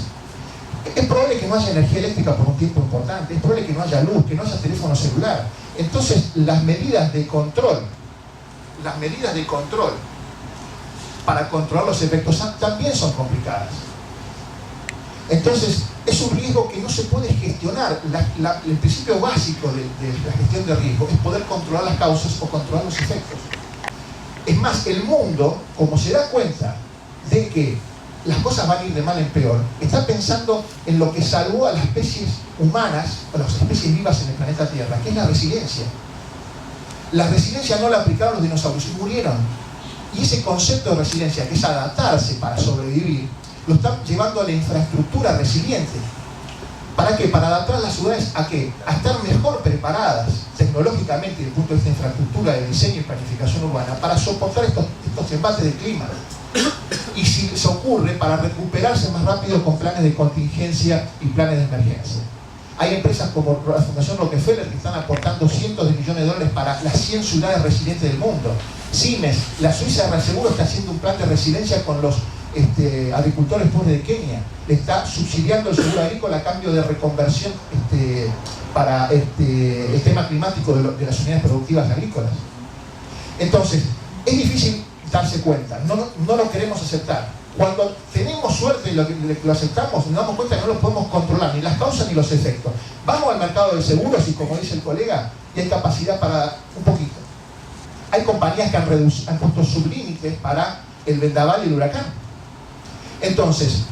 es probable que no haya energía eléctrica por un tiempo importante, es probable que no haya luz, que no haya teléfono celular. Entonces las medidas de control para controlar los efectos también son complicadas. Entonces es un riesgo que no se puede gestionar. El principio básico de la gestión de riesgo es poder controlar las causas o controlar los efectos. Es más, el mundo, como se da cuenta de que las cosas van a ir de mal en peor, está pensando en lo que salvó a las especies humanas, o las especies vivas en el planeta Tierra, que es la resiliencia. La resiliencia no la aplicaron los dinosaurios y murieron. Y ese concepto de resiliencia, que es adaptarse para sobrevivir, lo están llevando a la infraestructura resiliente. ¿Para qué? Para adaptar las ciudades ¿a qué? A estar mejor preparadas tecnológicamente desde el punto de vista de infraestructura, de diseño y planificación urbana para soportar estos embates de clima. Y si se ocurre, para recuperarse más rápido con planes de contingencia y planes de emergencia. Hay empresas como la Fundación Rockefeller que están aportando cientos de millones de dólares para las 100 ciudades resilientes del mundo. Siemens, la Suiza de Reaseguro está haciendo un plan de resiliencia con los agricultores pobres de Kenia. Le está subsidiando el seguro agrícola a cambio de reconversión para el tema climático de las unidades productivas agrícolas. Entonces, es difícil darse cuenta, no lo queremos aceptar. Cuando tenemos suerte y lo aceptamos, nos damos cuenta que no lo podemos controlar, ni las causas ni los efectos. Vamos al mercado de seguros y, como dice el colega, y hay capacidad para un poquito. Hay compañías que han puesto sublímites para el vendaval y el huracán. Entonces,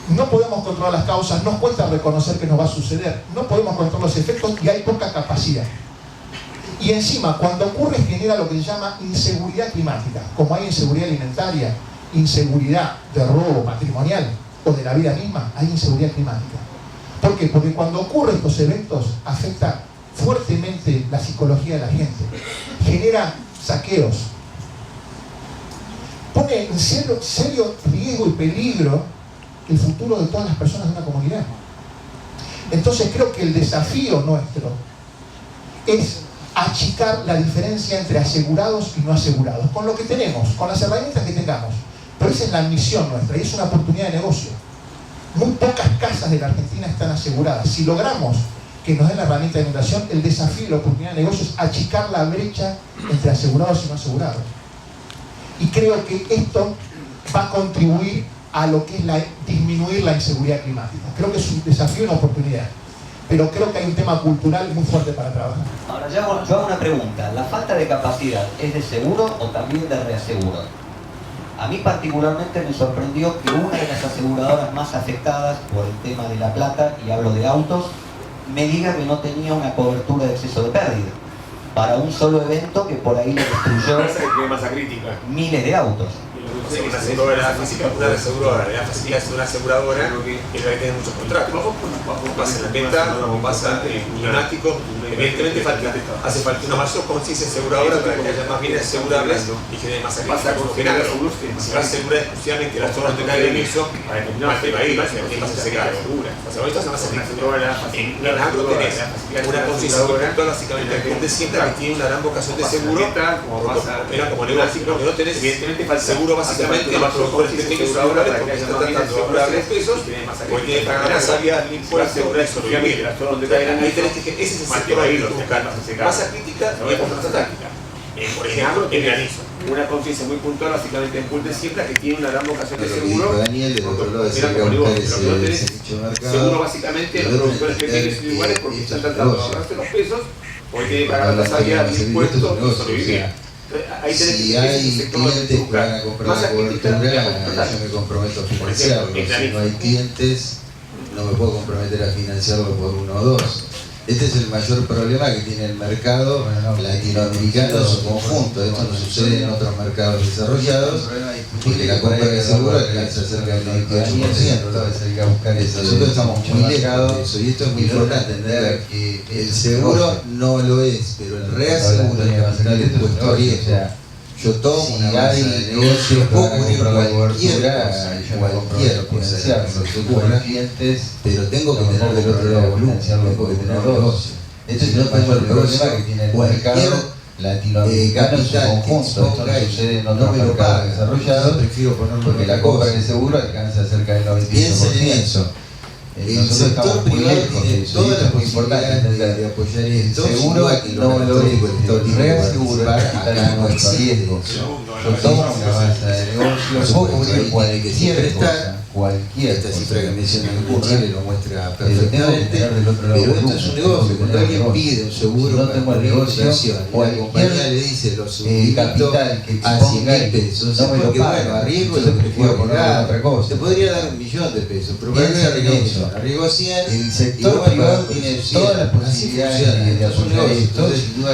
no podemos controlar las causas, nos cuesta reconocer que nos va a suceder, no podemos controlar los efectos y hay poca capacidad. Y encima, cuando ocurre, genera lo que se llama inseguridad climática. Como hay inseguridad alimentaria, inseguridad de robo patrimonial o de la vida misma, hay inseguridad climática. ¿Por qué? Porque cuando ocurren estos eventos afecta fuertemente la psicología de la gente, genera saqueos, pone en serio riesgo y peligro el futuro de todas las personas de una comunidad. Entonces creo que el desafío nuestro es achicar la diferencia entre asegurados y no asegurados, con lo que tenemos, con las herramientas que tengamos. Pero esa es la misión nuestra y es una oportunidad de negocio. Muy pocas casas de la Argentina están aseguradas. Si logramos que nos den la herramienta de inundación, el desafío y la oportunidad de negocio es achicar la brecha entre asegurados y no asegurados. Y creo que esto va a contribuir a lo que es disminuir la inseguridad climática. Creo que es un desafío y una oportunidad. Pero creo que hay un tema cultural muy fuerte para trabajar. Ahora, yo hago una pregunta. ¿La falta de capacidad es de seguro o también de reaseguro? A mí particularmente me sorprendió que una de las aseguradoras más afectadas por el tema de La Plata, y hablo de autos, me diga que no tenía una cobertura de exceso de pérdida para un solo evento que por ahí le destruyó miles de autos. Una aseguradora física, una aseguradora, la física es una aseguradora que tiene muchos contratos. Pasa en la venta, como pasa en el climático, evidentemente hace falta una mayor conciencia aseguradora para que haya más bienes asegurables y genere más sacrificios. Si va a asegurar exclusivamente las zonas donde cae el piso, más te va a ir, ¿qué pasa? Se cae. O sea, ahorita se va a sacrificar. En agro tenés una conciencia conductual, básicamente, que te sienta que tiene una gran vocación de seguro, opera como negocio, porque no tenés seguro básicamente por el que tenga aseguradores porque está tratando de ahorrar pesos, porque tiene que pagar las áreas del impuesto y sobrevivir. Ahí tenés que, ese es el sector ahí, buscar masa crítica y por masa táctica. Por ejemplo, el granizo. una conciencia muy puntual, básicamente en Pulte siempre, que tiene una gran vocación de seguro. Daniel, del otro lado, Mira, como digo, no tenés seguro básicamente los productores pequeños y iguales porque están tratando de ahorrarse los pesos, porque tienen que pagar la salida de impuestos y sobrevivir. Ahí si hay clientes que van a comprar la cobertura, yo me comprometo a financiarlo. Si no hay clientes, no me puedo comprometer a financiarlo por uno o dos. Este es el mayor problema que tiene el mercado latinoamericano en su conjunto. Esto no sucede en otros mercados desarrollados, porque la compra de seguro alcanza cerca del 98%. Nosotros estamos muy lejos de eso, y esto es muy importante entender que el seguro no lo es, pero el reaseguro es capital expuesto a riesgo. Yo tomo una base de negocio, puedo cubrir cualquier cosa, clientes, pero tengo que tener del otro lado volumen, tengo que tener negocio. Esto es el mayor problema que tiene el mercado latinoamericano en su conjunto. Esto no sucede en otros mercados desarrollados, porque la compra de seguro alcanza cerca del 95%. Piensen en eso. El sector privado tiene todas las posibilidades de apoyar esto. Seguro que no lo es, el reaseguro acá no existe. Yo tomo una base de negocio, puedo cubrir cualquier cosa, esta cifra que menciona el Chile lo muestra perfectamente, pero esto es un negocio. Cuando alguien pide un seguro para una inversión, la compañía le dice los sublimito a 100.000 pesos, no me lo pago, arriesgo lo que te puedo pagar, te podría dar 1.000.000 de pesos, pero para qué arriesgo 100, el sector privado tiene todas las posibilidades de apoyar esto.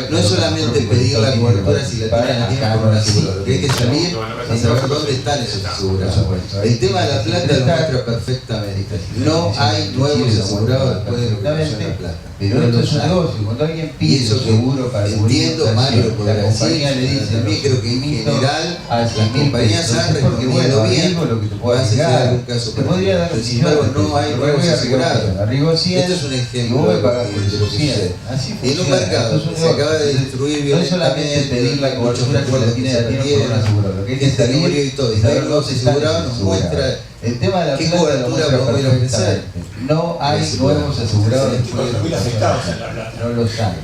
No es solamente pedir la cobertura si la tienen por una seguro, lo que hay que salir a saber dónde están esos asegurados. El tema de la plata lo muestra perfectamente. No hay nuevos asegurados después de lo que pasó en la plata. Pero esto es un negocio. Cuando alguien pide un seguro para entiendo, Mario, porque la compañía le dice, a mí creo que en general las compañías han respondido bien, vas a hacer algún caso particular. Pero sin embargo no hay nuevos asegurados. Esto es un ejemplo de lo que sucede. En un mercado que se acaba de destruir violentamente, pedir la cobertura que la tiene gente libre y todo, y saber los asegurados nos muestra el tema de la qué cobertura podemos ir a ofrecer. No hay nuevos asegurados después de los afectados, no los hay.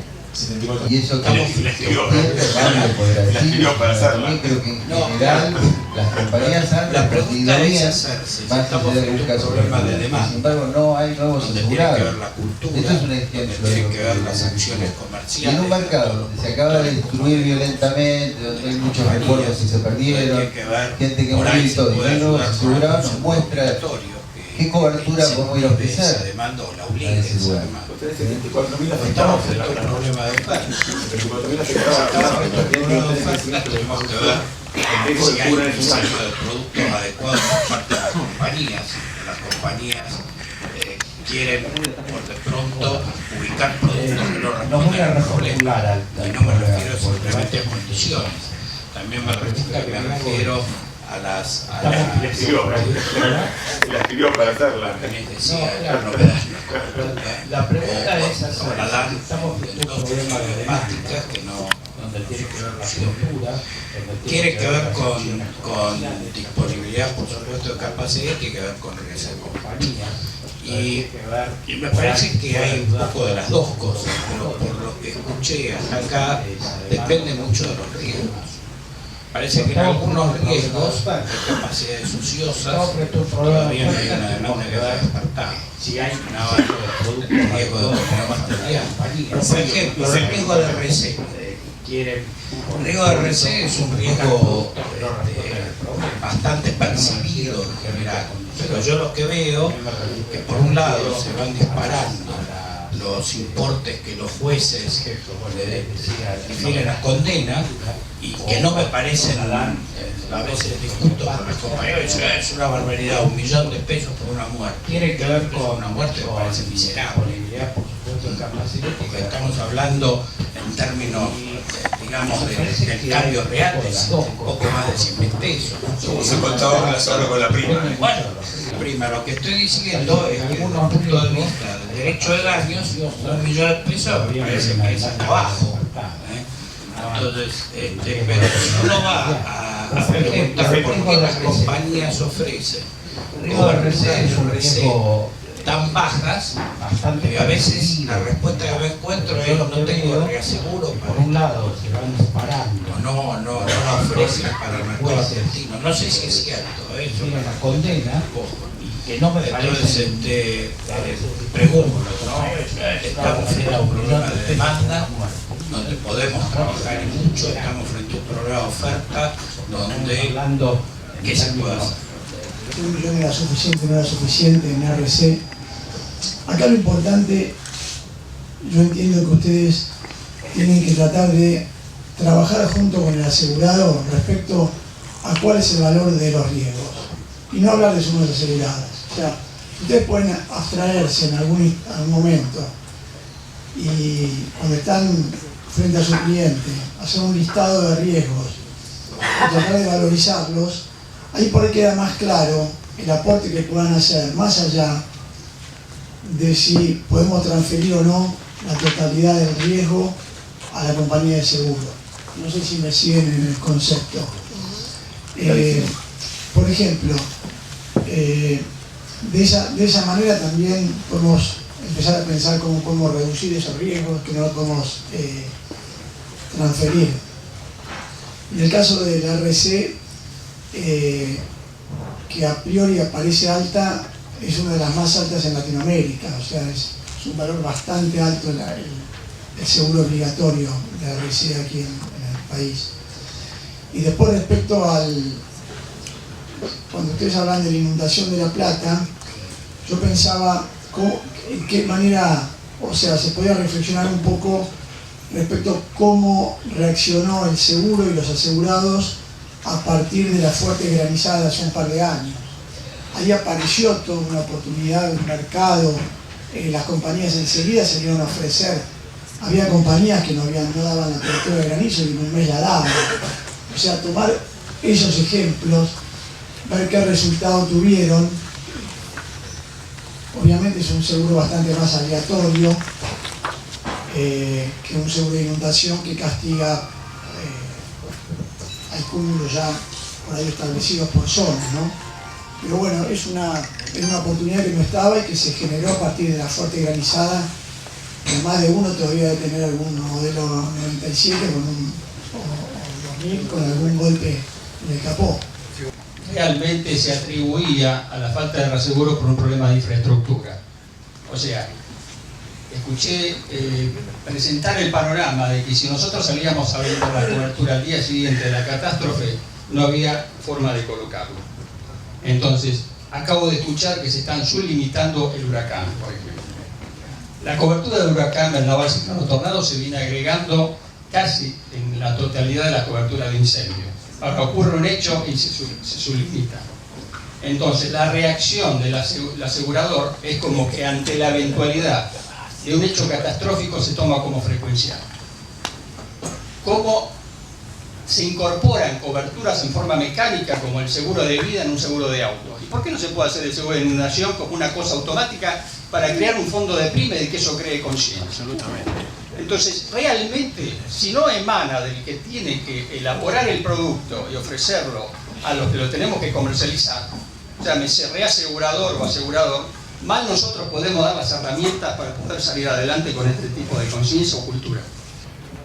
Y eso que para hacerla. Creo que en general las compañías han respondido bien, más allá de un caso particular. Sin embargo, no hay nuevos asegurados. Esto es un ejemplo. Tienen que ver las acciones comerciales. En un mercado donde se acaba de destruir violentamente, donde hay muchos recuerdos que se perdieron, gente que murió y todo, y no hay nuevos asegurados, nos muestra qué cobertura podemos ir a ofrecer a ese lugar. Estamos frente a un problema de oferta. Tenemos que ver si hay un diseño de productos adecuados por parte de las compañías. Las compañías quieren, por de pronto, ubicar productos que no responden al problema. Y no me refiero simplemente a condiciones. También me refiero a las la escribió para hacerla. Decía, novedades. La pregunta es o la dan en dos temáticas que no donde tiene que ver la cultura, tiene que ver con disponibilidad, por supuesto, de capacidad, tiene que ver con riesgo de compañía. Y me parece que hay un poco de las dos cosas, pero por lo que escuché hasta acá, depende mucho de los riesgos. Parece que en algunos riesgos de capacidades ociosas todavía no hay una demanda que va a despertar. Si hay un riesgo de material. Por ejemplo, el riesgo de RC. El riesgo de RC es un riesgo bastante percibido en general. Pero yo lo que veo es que por un lado se van disparando los importes que los jueces le difieren a condena y que no me parecen a veces discuto con mis compañeros, es una barbaridad, 1 millón de pesos por una muerte. Tiene que ver con una muerte que parece miserable, porque estamos hablando en términos, digamos, del cambio real, de un poco más de 100.000 pesos. Somos el contador relacionado con la prima. Bueno, prima, lo que estoy diciendo es que desde un punto de vista del derecho de daños, 1 millón de pesos me parece que es hasta abajo. Entonces, pero si uno va a preguntar por qué las compañías ofrecen, el riesgo de RC es un riesgo tan bajas que a veces la respuesta que me encuentro es no tengo reaseguro por un lado se van disparando, no ofrecen para el mercado argentino. No sé si es cierto eso. Tiene la condena y que no me parece. Entonces pregunto, ¿no? Estamos frente a un problema de demanda donde podemos trabajar mucho, estamos frente a un problema de oferta donde ¿qué se puede hacer? $1 millón era suficiente, no era suficiente en RC. Acá lo importante, yo entiendo que ustedes tienen que tratar de trabajar junto con el asegurado respecto a cuál es el valor de los riesgos y no hablar de sumas aseguradas. O sea, ustedes pueden abstraerse en algún momento y cuando están frente a su cliente, hacer un listado de riesgos y tratar de valorizarlos. Ahí por ahí queda más claro el aporte que puedan hacer, más allá de si podemos transferir o no la totalidad del riesgo a la compañía de seguro. No sé si me siguen en el concepto. Por ejemplo, de esa manera también podemos empezar a pensar cómo podemos reducir esos riesgos, que no los podemos transferir. En el caso de la RC, que a priori aparece alta, es una de las más altas en Latinoamérica, o sea, es un valor bastante alto el seguro obligatorio de RC aquí en el país. Y después respecto cuando ustedes hablan de la inundación de La Plata, yo pensaba en qué manera, o sea, se podía reflexionar un poco respecto a cómo reaccionó el seguro y los asegurados a partir de la fuerte granizada de hace un par de años. Ahí apareció toda una oportunidad de un mercado, las compañías enseguida se iban a ofrecer. Había compañías que no daban la cobertura de granizo y en un mes la daban. O sea, tomar esos ejemplos, ver qué resultado tuvieron. Obviamente es un seguro bastante más aleatorio que un seguro de inundación que castiga al cúmulo ya por ahí establecidos por zonas, ¿no? Pero bueno, es una oportunidad que no estaba y que se generó a partir de la fuerte granizada. Más de uno todavía debe tener algún modelo 97 o 2000 con algún golpe en el capó. Realmente se atribuía a la falta de reaseguro por un problema de infraestructura. O sea, escuché presentar el panorama de que si nosotros salíamos a vender la cobertura al día siguiente de la catástrofe, no había forma de colocarlo. Entonces, acabo de escuchar que se están sublimitando el huracán, por ejemplo. La cobertura del huracán, vendaval, ciclón o tornado se viene agregando casi en la totalidad de la cobertura de incendio. Ahora ocurre un hecho y se sublimita. Entonces, la reacción del asegurador es como que ante la eventualidad de un hecho catastrófico se toma como frecuencial. ¿Cómo se incorporan coberturas en forma mecánica como el seguro de vida en un seguro de auto? ¿Y por qué no se puede hacer el seguro de inundación como una cosa automática para crear un fondo de prima y de que eso cree conciencia? Absolutamente. Entonces, realmente, si no emana del que tiene que elaborar el producto y ofrecerlo a los que lo tenemos que comercializar, llámese reasegurador o asegurador, mal nosotros podemos dar las herramientas para poder salir adelante con este tipo de conciencia o cultura.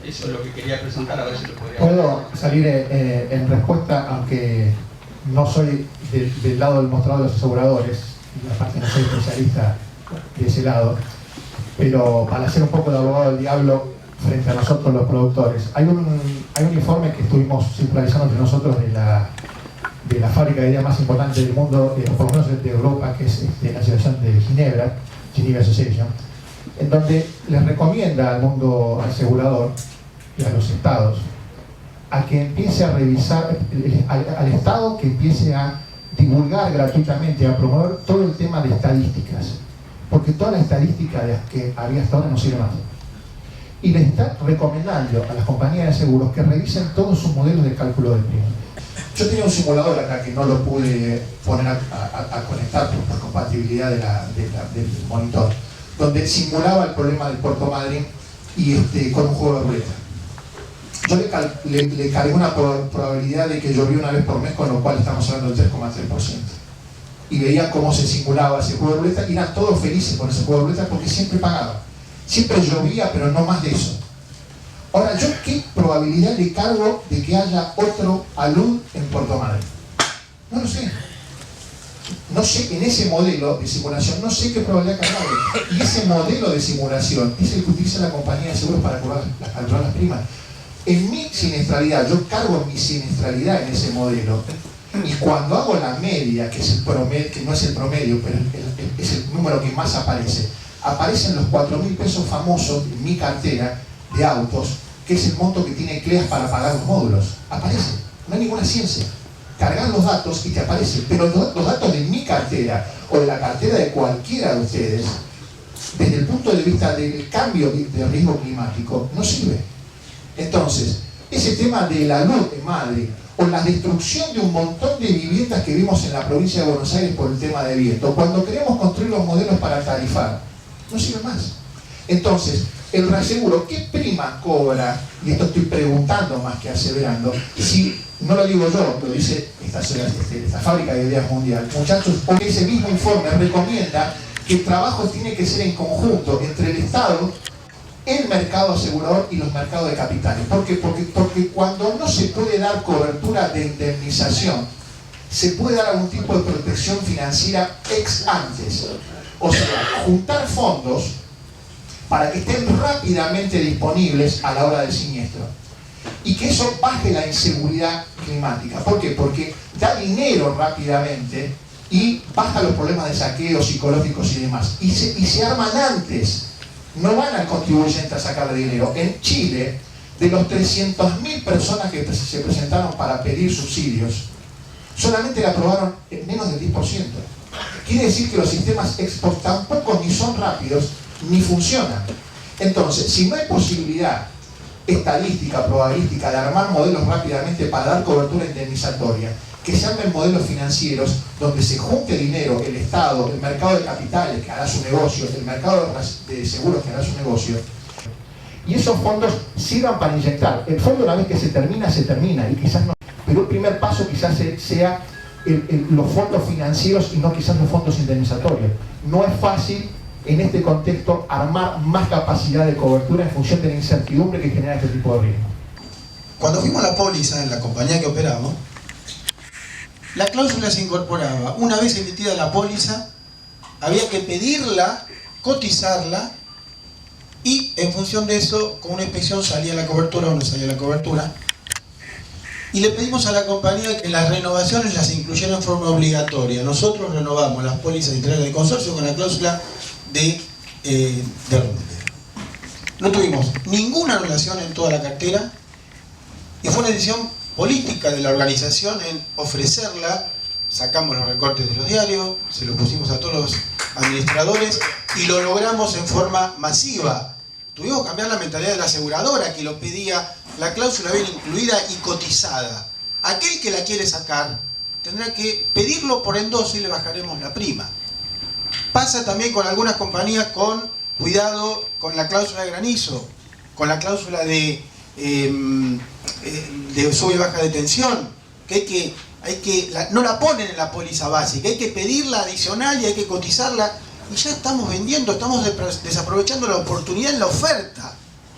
Eso es lo que quería presentar, a ver si lo podría... Puedo salir en respuesta, aunque no soy del lado del mostrador de los aseguradores, y aparte no soy especialista de ese lado, pero para hacer un poco de abogado del diablo frente a nosotros los productores, hay un informe que estuvimos circularizando entre nosotros de la fábrica de idea más importante del mundo, por lo menos de Europa, que es la Asociación de Ginebra, Geneva Association, en donde les recomienda al mundo asegurador y a los estados a que empiece a revisar, al Estado que empiece a divulgar gratuitamente, a promover todo el tema de estadísticas, porque toda la estadística que había hasta ahora no sirve más. Y le está recomendando a las compañías de seguros que revisen todos sus modelos de cálculo de prima. Yo tenía un simulador acá que no lo pude poner a conectar por compatibilidad del monitor, donde simulaba el problema del Puerto Madryn y con un juego de ruleta. Yo le cargué una probabilidad de que llovía una vez por mes, con lo cual estamos hablando del 3,3%. y veían cómo se simulaba ese juego de ruleta y eran todos felices con ese juego de ruleta porque siempre pagaban. Siempre llovía, pero no más de eso. Ahora, ¿yo qué probabilidad le cargo de que haya otro alud en Puerto Madryn? No lo sé. No sé, en ese modelo de simulación, no sé qué probabilidad cargarle. Y ese modelo de simulación es el que utiliza la compañía de seguros para calcular las primas. En mi siniestralidad, yo cargo mi siniestralidad en ese modelo. Y cuando hago la media, que es el promedio, que no es el promedio, pero es el número que más aparece, aparecen los 4.000 pesos famosos en mi cartera de autos, que es el monto que tiene CLEAS para pagar los módulos. Aparece, no hay ninguna ciencia. Cargar los datos y te aparece, pero los datos de mi cartera o de la cartera de cualquiera de ustedes, desde el punto de vista del cambio de riesgo climático, no sirve. Entonces, ese tema de la luz en Madrid o la destrucción de un montón de viviendas que vimos en la provincia de Buenos Aires por el tema de viento, cuando queremos construir los modelos para tarifar, no sirve más. Entonces, el reaseguro, ¿qué prima cobra? Y esto estoy preguntando más que aseverando, si no lo digo yo, lo dice esta fábrica de ideas mundial. Muchachos, porque ese mismo informe recomienda que el trabajo tiene que ser en conjunto entre el Estado, el mercado asegurador y los mercados de capitales. ¿Por qué? Porque cuando no se puede dar cobertura de indemnización, se puede dar algún tipo de protección financiera ex antes. O sea, juntar fondos para que estén rápidamente disponibles a la hora del siniestro. Y que eso baje la inseguridad climática. ¿Por qué? Porque da dinero rápidamente y baja los problemas de saqueo psicológicos y demás. Y se arman antes. No van al contribuyente a sacarle dinero. En Chile, de los 300.000 personas que se presentaron para pedir subsidios, solamente le aprobaron en menos del 10%. Quiere decir que los sistemas export tampoco ni son rápidos ni funcionan. Entonces, si no hay posibilidad estadística, probabilística de armar modelos rápidamente para dar cobertura indemnizatoria, que se armen modelos financieros donde se junte dinero, el Estado, el mercado de capitales que hará su negocio, el mercado de seguros que hará su negocio, y esos fondos sirvan para inyectar. El fondo, una vez que se termina, y quizás no, pero el primer paso quizás sea los fondos financieros y no quizás los fondos indemnizatorios. No es fácil en este contexto armar más capacidad de cobertura en función de la incertidumbre que genera este tipo de riesgo. Cuando fuimos a la póliza en la compañía que operamos, la cláusula se incorporaba. Una vez emitida la póliza, había que pedirla, cotizarla, y en función de eso, con una inspección salía la cobertura o no salía la cobertura. Y le pedimos a la compañía que las renovaciones las incluyera en forma obligatoria. Nosotros renovamos las pólizas integrales de consorcio con la cláusula de remuneración. No tuvimos ninguna anulación en toda la cartera y fue una decisión política de la organización en ofrecerla. Sacamos los recortes de los diarios, se lo pusimos a todos los administradores y lo logramos en forma masiva. Tuvimos que cambiar la mentalidad de la aseguradora que lo pedía, la cláusula bien incluida y cotizada. Aquel que la quiere sacar tendrá que pedirlo por endoso y le bajaremos la prima. Pasa también con algunas compañías con cuidado con la cláusula de granizo, con la cláusula de sube y baja de tensión, que no la ponen en la póliza básica, hay que pedirla adicional y hay que cotizarla, y ya estamos vendiendo, estamos desaprovechando la oportunidad en la oferta.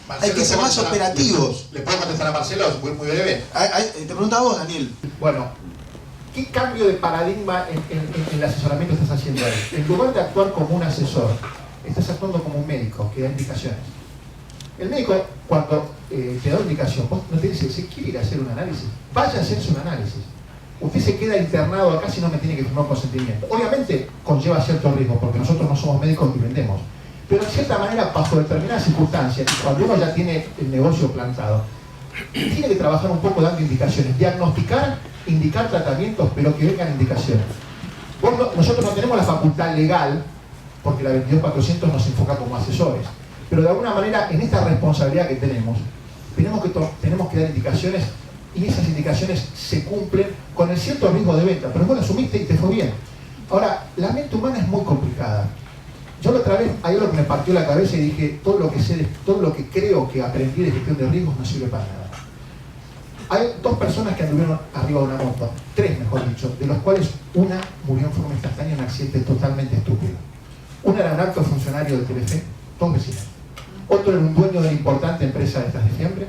Marcelo, hay que ser más operativos. ¿Le puedo contestar a Marcelo? Muy breve. Te pregunto a vos, Daniel. Bueno, ¿qué cambio de paradigma en el asesoramiento estás haciendo ahí? En lugar de actuar como un asesor, estás actuando como un médico que da indicaciones. El médico, cuando te da indicación, vos no te dice, ¿se quiere ir a hacer un análisis? Vaya a hacerse un análisis. Usted se queda internado acá si no me tiene que firmar un consentimiento. Obviamente conlleva cierto riesgo, porque nosotros no somos médicos y vendemos. Pero en cierta manera, bajo determinadas circunstancias, cuando uno ya tiene el negocio plantado, tiene que trabajar un poco dando indicaciones, diagnosticar, indicar tratamientos, pero que vengan indicaciones. Nosotros no tenemos la facultad legal, porque la 22400 nos enfoca como asesores, pero de alguna manera en esta responsabilidad que tenemos que dar indicaciones, y esas indicaciones se cumplen con el cierto riesgo de venta, pero vos lo asumiste y te fue bien. Ahora, la mente humana es muy complicada. Yo la otra vez, hay algo que me partió la cabeza y dije, todo lo que creo que aprendí de gestión de riesgos no sirve para nada. Hay 2 personas que anduvieron arriba de una moto, 3 mejor dicho, de los cuales una murió en forma instantánea en un accidente totalmente estúpido. Una era un alto funcionario de Telefe, 2 vecinos. Otro era un dueño de una importante empresa de estas de fiambre.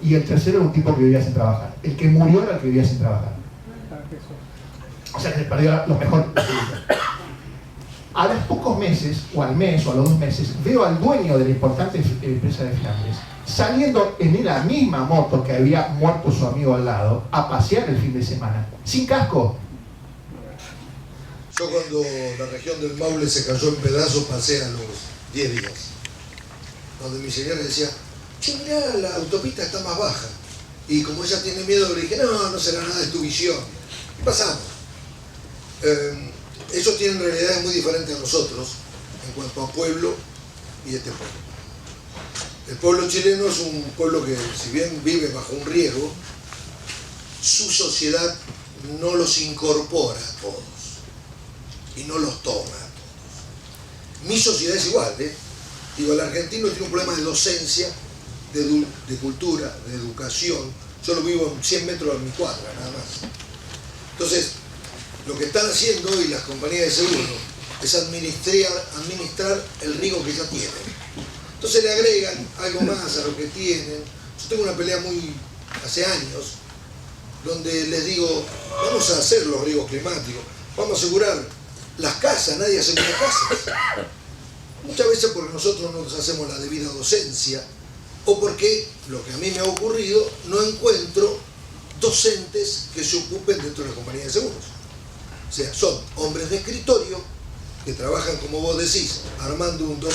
Y el tercero era un tipo que vivía sin trabajar. El que murió era el que vivía sin trabajar. O sea que se perdió lo mejor. A los pocos meses, o al mes, o a los 2 meses, veo al dueño de la importante empresa de fiambres saliendo en la misma moto que había muerto su amigo al lado a pasear el fin de semana, sin casco. Yo cuando la región del Maule se cayó en pedazos pasé a los 10 días. Donde mi señora decía, che, mirá, la autopista está más baja. Y como ella tiene miedo, le dije, no será nada de tu visión. Y pasamos. Ellos tienen realidades muy diferentes a nosotros en cuanto a pueblo y este pueblo. El pueblo chileno es un pueblo que, si bien vive bajo un riesgo, su sociedad no los incorpora a todos y no los toma a todos. Mi sociedad es igual, Digo, el argentino tiene un problema de docencia, de cultura, de educación. Yo lo vivo en 100 metros de mi cuadra, nada más. Entonces, lo que están haciendo hoy las compañías de seguro es administrar el riesgo que ya tienen. Entonces le agregan algo más a lo que tienen. Yo tengo una pelea hace años, donde les digo, vamos a hacer los riesgos climáticos, vamos a asegurar las casas, nadie asegura casas. Muchas veces porque nosotros no nos hacemos la debida docencia, o porque, lo que a mí me ha ocurrido, no encuentro docentes que se ocupen dentro de la compañía de seguros. O sea, son hombres de escritorio que trabajan, como vos decís, armando un 2+2,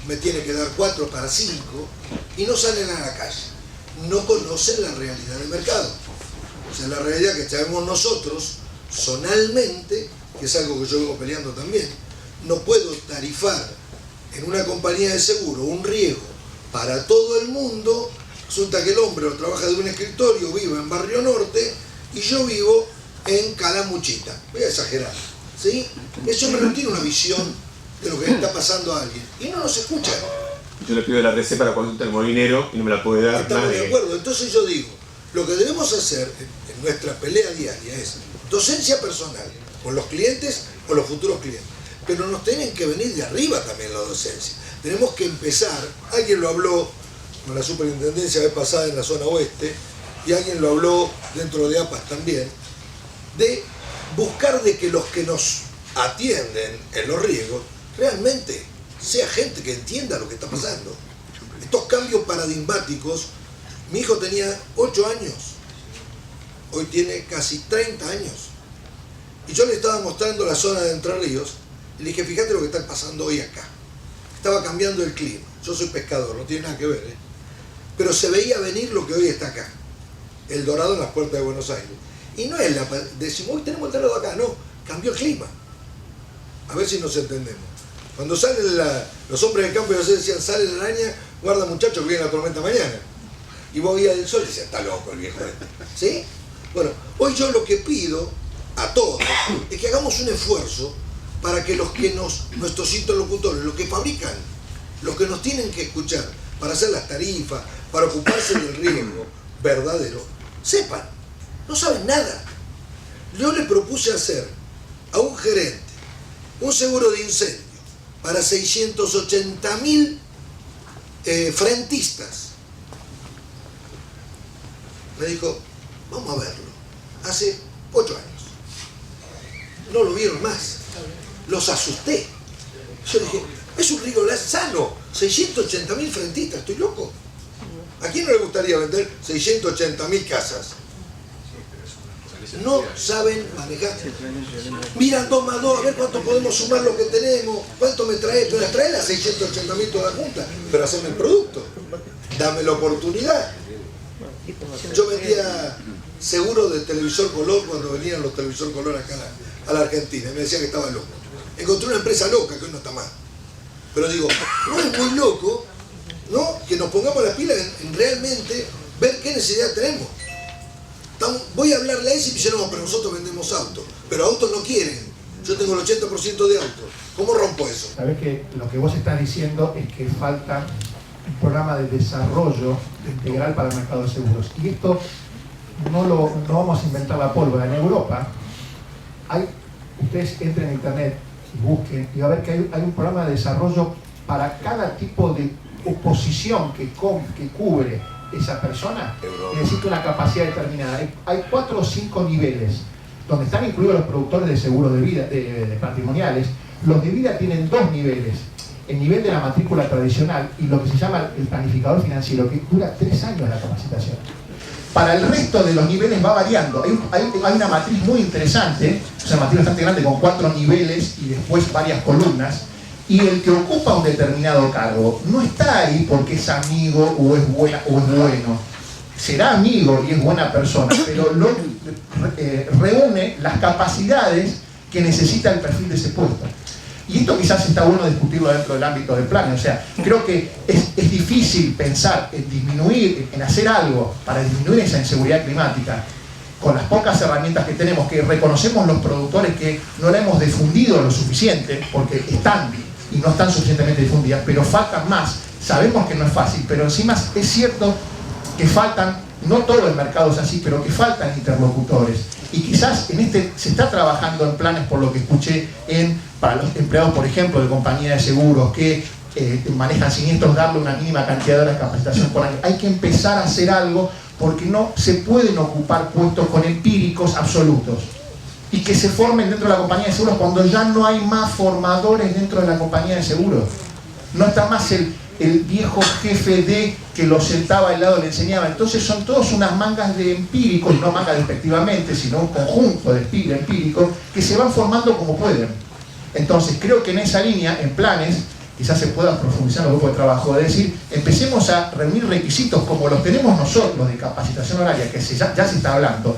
me tiene que dar 4 para 5, y no salen a la calle. No conocen la realidad del mercado. O sea, la realidad que sabemos nosotros, zonalmente, que es algo que yo vengo peleando también, no puedo tarifar en una compañía de seguro un riesgo para todo el mundo. Resulta que el hombre trabaja de un escritorio, vive en Barrio Norte, y yo vivo en Calamuchita. Voy a exagerar, ¿sí? Eso me tiene una visión de lo que le está pasando a alguien. Y no nos escuchan. Yo le pido la RC para consulta al molinero y no me la puede dar. Estamos de acuerdo. Entonces yo digo, lo que debemos hacer en nuestra pelea diaria es docencia personal, con los clientes o los futuros clientes. Pero nos tienen que venir de arriba también la docencia. Tenemos que empezar, alguien lo habló con la superintendencia vez pasada en la zona oeste, y alguien lo habló dentro de APAS también, de buscar de que los que nos atienden en los riesgos realmente sea gente que entienda lo que está pasando. Estos cambios paradigmáticos, mi hijo tenía 8 años, hoy tiene casi 30 años, y yo le estaba mostrando la zona de Entre Ríos, y le dije, fíjate lo que está pasando hoy acá. Estaba cambiando el clima. Yo soy pescador, no tiene nada que ver, pero se veía venir lo que hoy está acá. El dorado en las puertas de Buenos Aires. Y no es decimos, hoy tenemos el dorado acá, no, cambió el clima. A ver si nos entendemos. Cuando salen los hombres del campo y decían, sale la araña, guarda muchachos que viene la tormenta mañana. Y vos veías el sol y decías, está loco el viejo este. ¿Sí? Bueno, hoy yo lo que pido a todos es que hagamos un esfuerzo para que nuestros interlocutores, los que fabrican, los que nos tienen que escuchar para hacer las tarifas, para ocuparse del riesgo verdadero, sepan, no saben nada. Yo le propuse hacer a un gerente un seguro de incendio para 680.000 frentistas. Me dijo, vamos a verlo. Hace 8 años. No lo vieron más. Los asusté. Yo dije, es un riesgo sano. 680.000 frentistas, ¿estoy loco? ¿A quién no le gustaría vender 680.000 casas? No saben manejar. Miran 2 más 2, a ver cuánto podemos sumar lo que tenemos, cuánto me trae, pero trae las 680.000 todas juntas, pero haceme el producto, dame la oportunidad. Yo vendía seguro de televisor color cuando venían los televisor color acá a la Argentina, y me decían que estaba loco. Encontré una empresa loca que hoy no está más. Pero digo, no es muy loco, ¿no?, que nos pongamos las pilas en realmente ver qué necesidad tenemos. Voy a hablarle a ese y me dice, no, pero nosotros vendemos autos. Pero autos no quieren. Yo tengo el 80% de autos. ¿Cómo rompo eso? Sabés que lo que vos estás diciendo es que falta un programa de desarrollo integral para el mercado de seguros. Y esto no vamos a inventar la pólvora. En Europa, ustedes entren en internet y busquen, y va a ver que hay un programa de desarrollo para cada tipo de oposición que cubre esa persona. Necesita una capacidad determinada. Hay 4 o 5 niveles, donde están incluidos los productores de seguros de vida, de patrimoniales. Los de vida tienen 2 niveles. El nivel de la matrícula tradicional y lo que se llama el planificador financiero, que dura 3 años la capacitación. Para el resto de los niveles va variando. Hay una matriz muy interesante, es una matriz bastante grande con 4 niveles y después varias columnas. Y el que ocupa un determinado cargo no está ahí porque es amigo o es bueno. Será amigo y es buena persona, pero reúne las capacidades que necesita el perfil de ese puesto. Y esto quizás está bueno discutirlo dentro del ámbito del plan. O sea, creo que es difícil pensar en disminuir, en hacer algo para disminuir esa inseguridad climática con las pocas herramientas que tenemos, que reconocemos los productores que no la hemos difundido lo suficiente, porque están y no están suficientemente difundidas, pero faltan más. Sabemos que no es fácil, pero encima es cierto que faltan, no todo el mercado es así, pero que faltan interlocutores. Y quizás se está trabajando en planes, por lo que escuché, para los empleados, por ejemplo, de compañías de seguros que manejan siniestros, darle una mínima cantidad de horas de capacitación por año. Hay que empezar a hacer algo porque no se pueden ocupar puestos con empíricos absolutos y que se formen dentro de la compañía de seguros cuando ya no hay más formadores dentro de la compañía de seguros. No está más el viejo jefe de que lo sentaba al lado y le enseñaba. Entonces son todos unas mangas de empíricos, no mangas despectivamente, sino un conjunto de empíricos que se van formando como pueden. Entonces creo que en esa línea, en planes, quizás se pueda profundizar en el grupo de trabajo, es decir, empecemos a reunir requisitos como los tenemos nosotros de capacitación horaria, que ya se está hablando,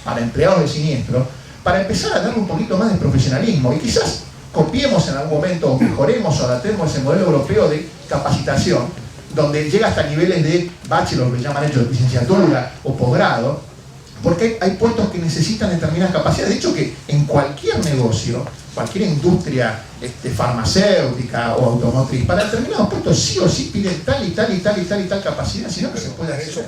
para empleados de siniestro, para empezar a darle un poquito más de profesionalismo y quizás copiemos en algún momento, o mejoremos o adaptemos ese modelo europeo de capacitación, donde llega hasta niveles de bachelor, que llaman ellos, licenciatura o posgrado, porque hay puestos que necesitan determinadas capacidades. De hecho, que en cualquier negocio, cualquier industria farmacéutica o automotriz, para determinados puestos sí o sí piden tal y tal capacidad, sino que se puede hacer.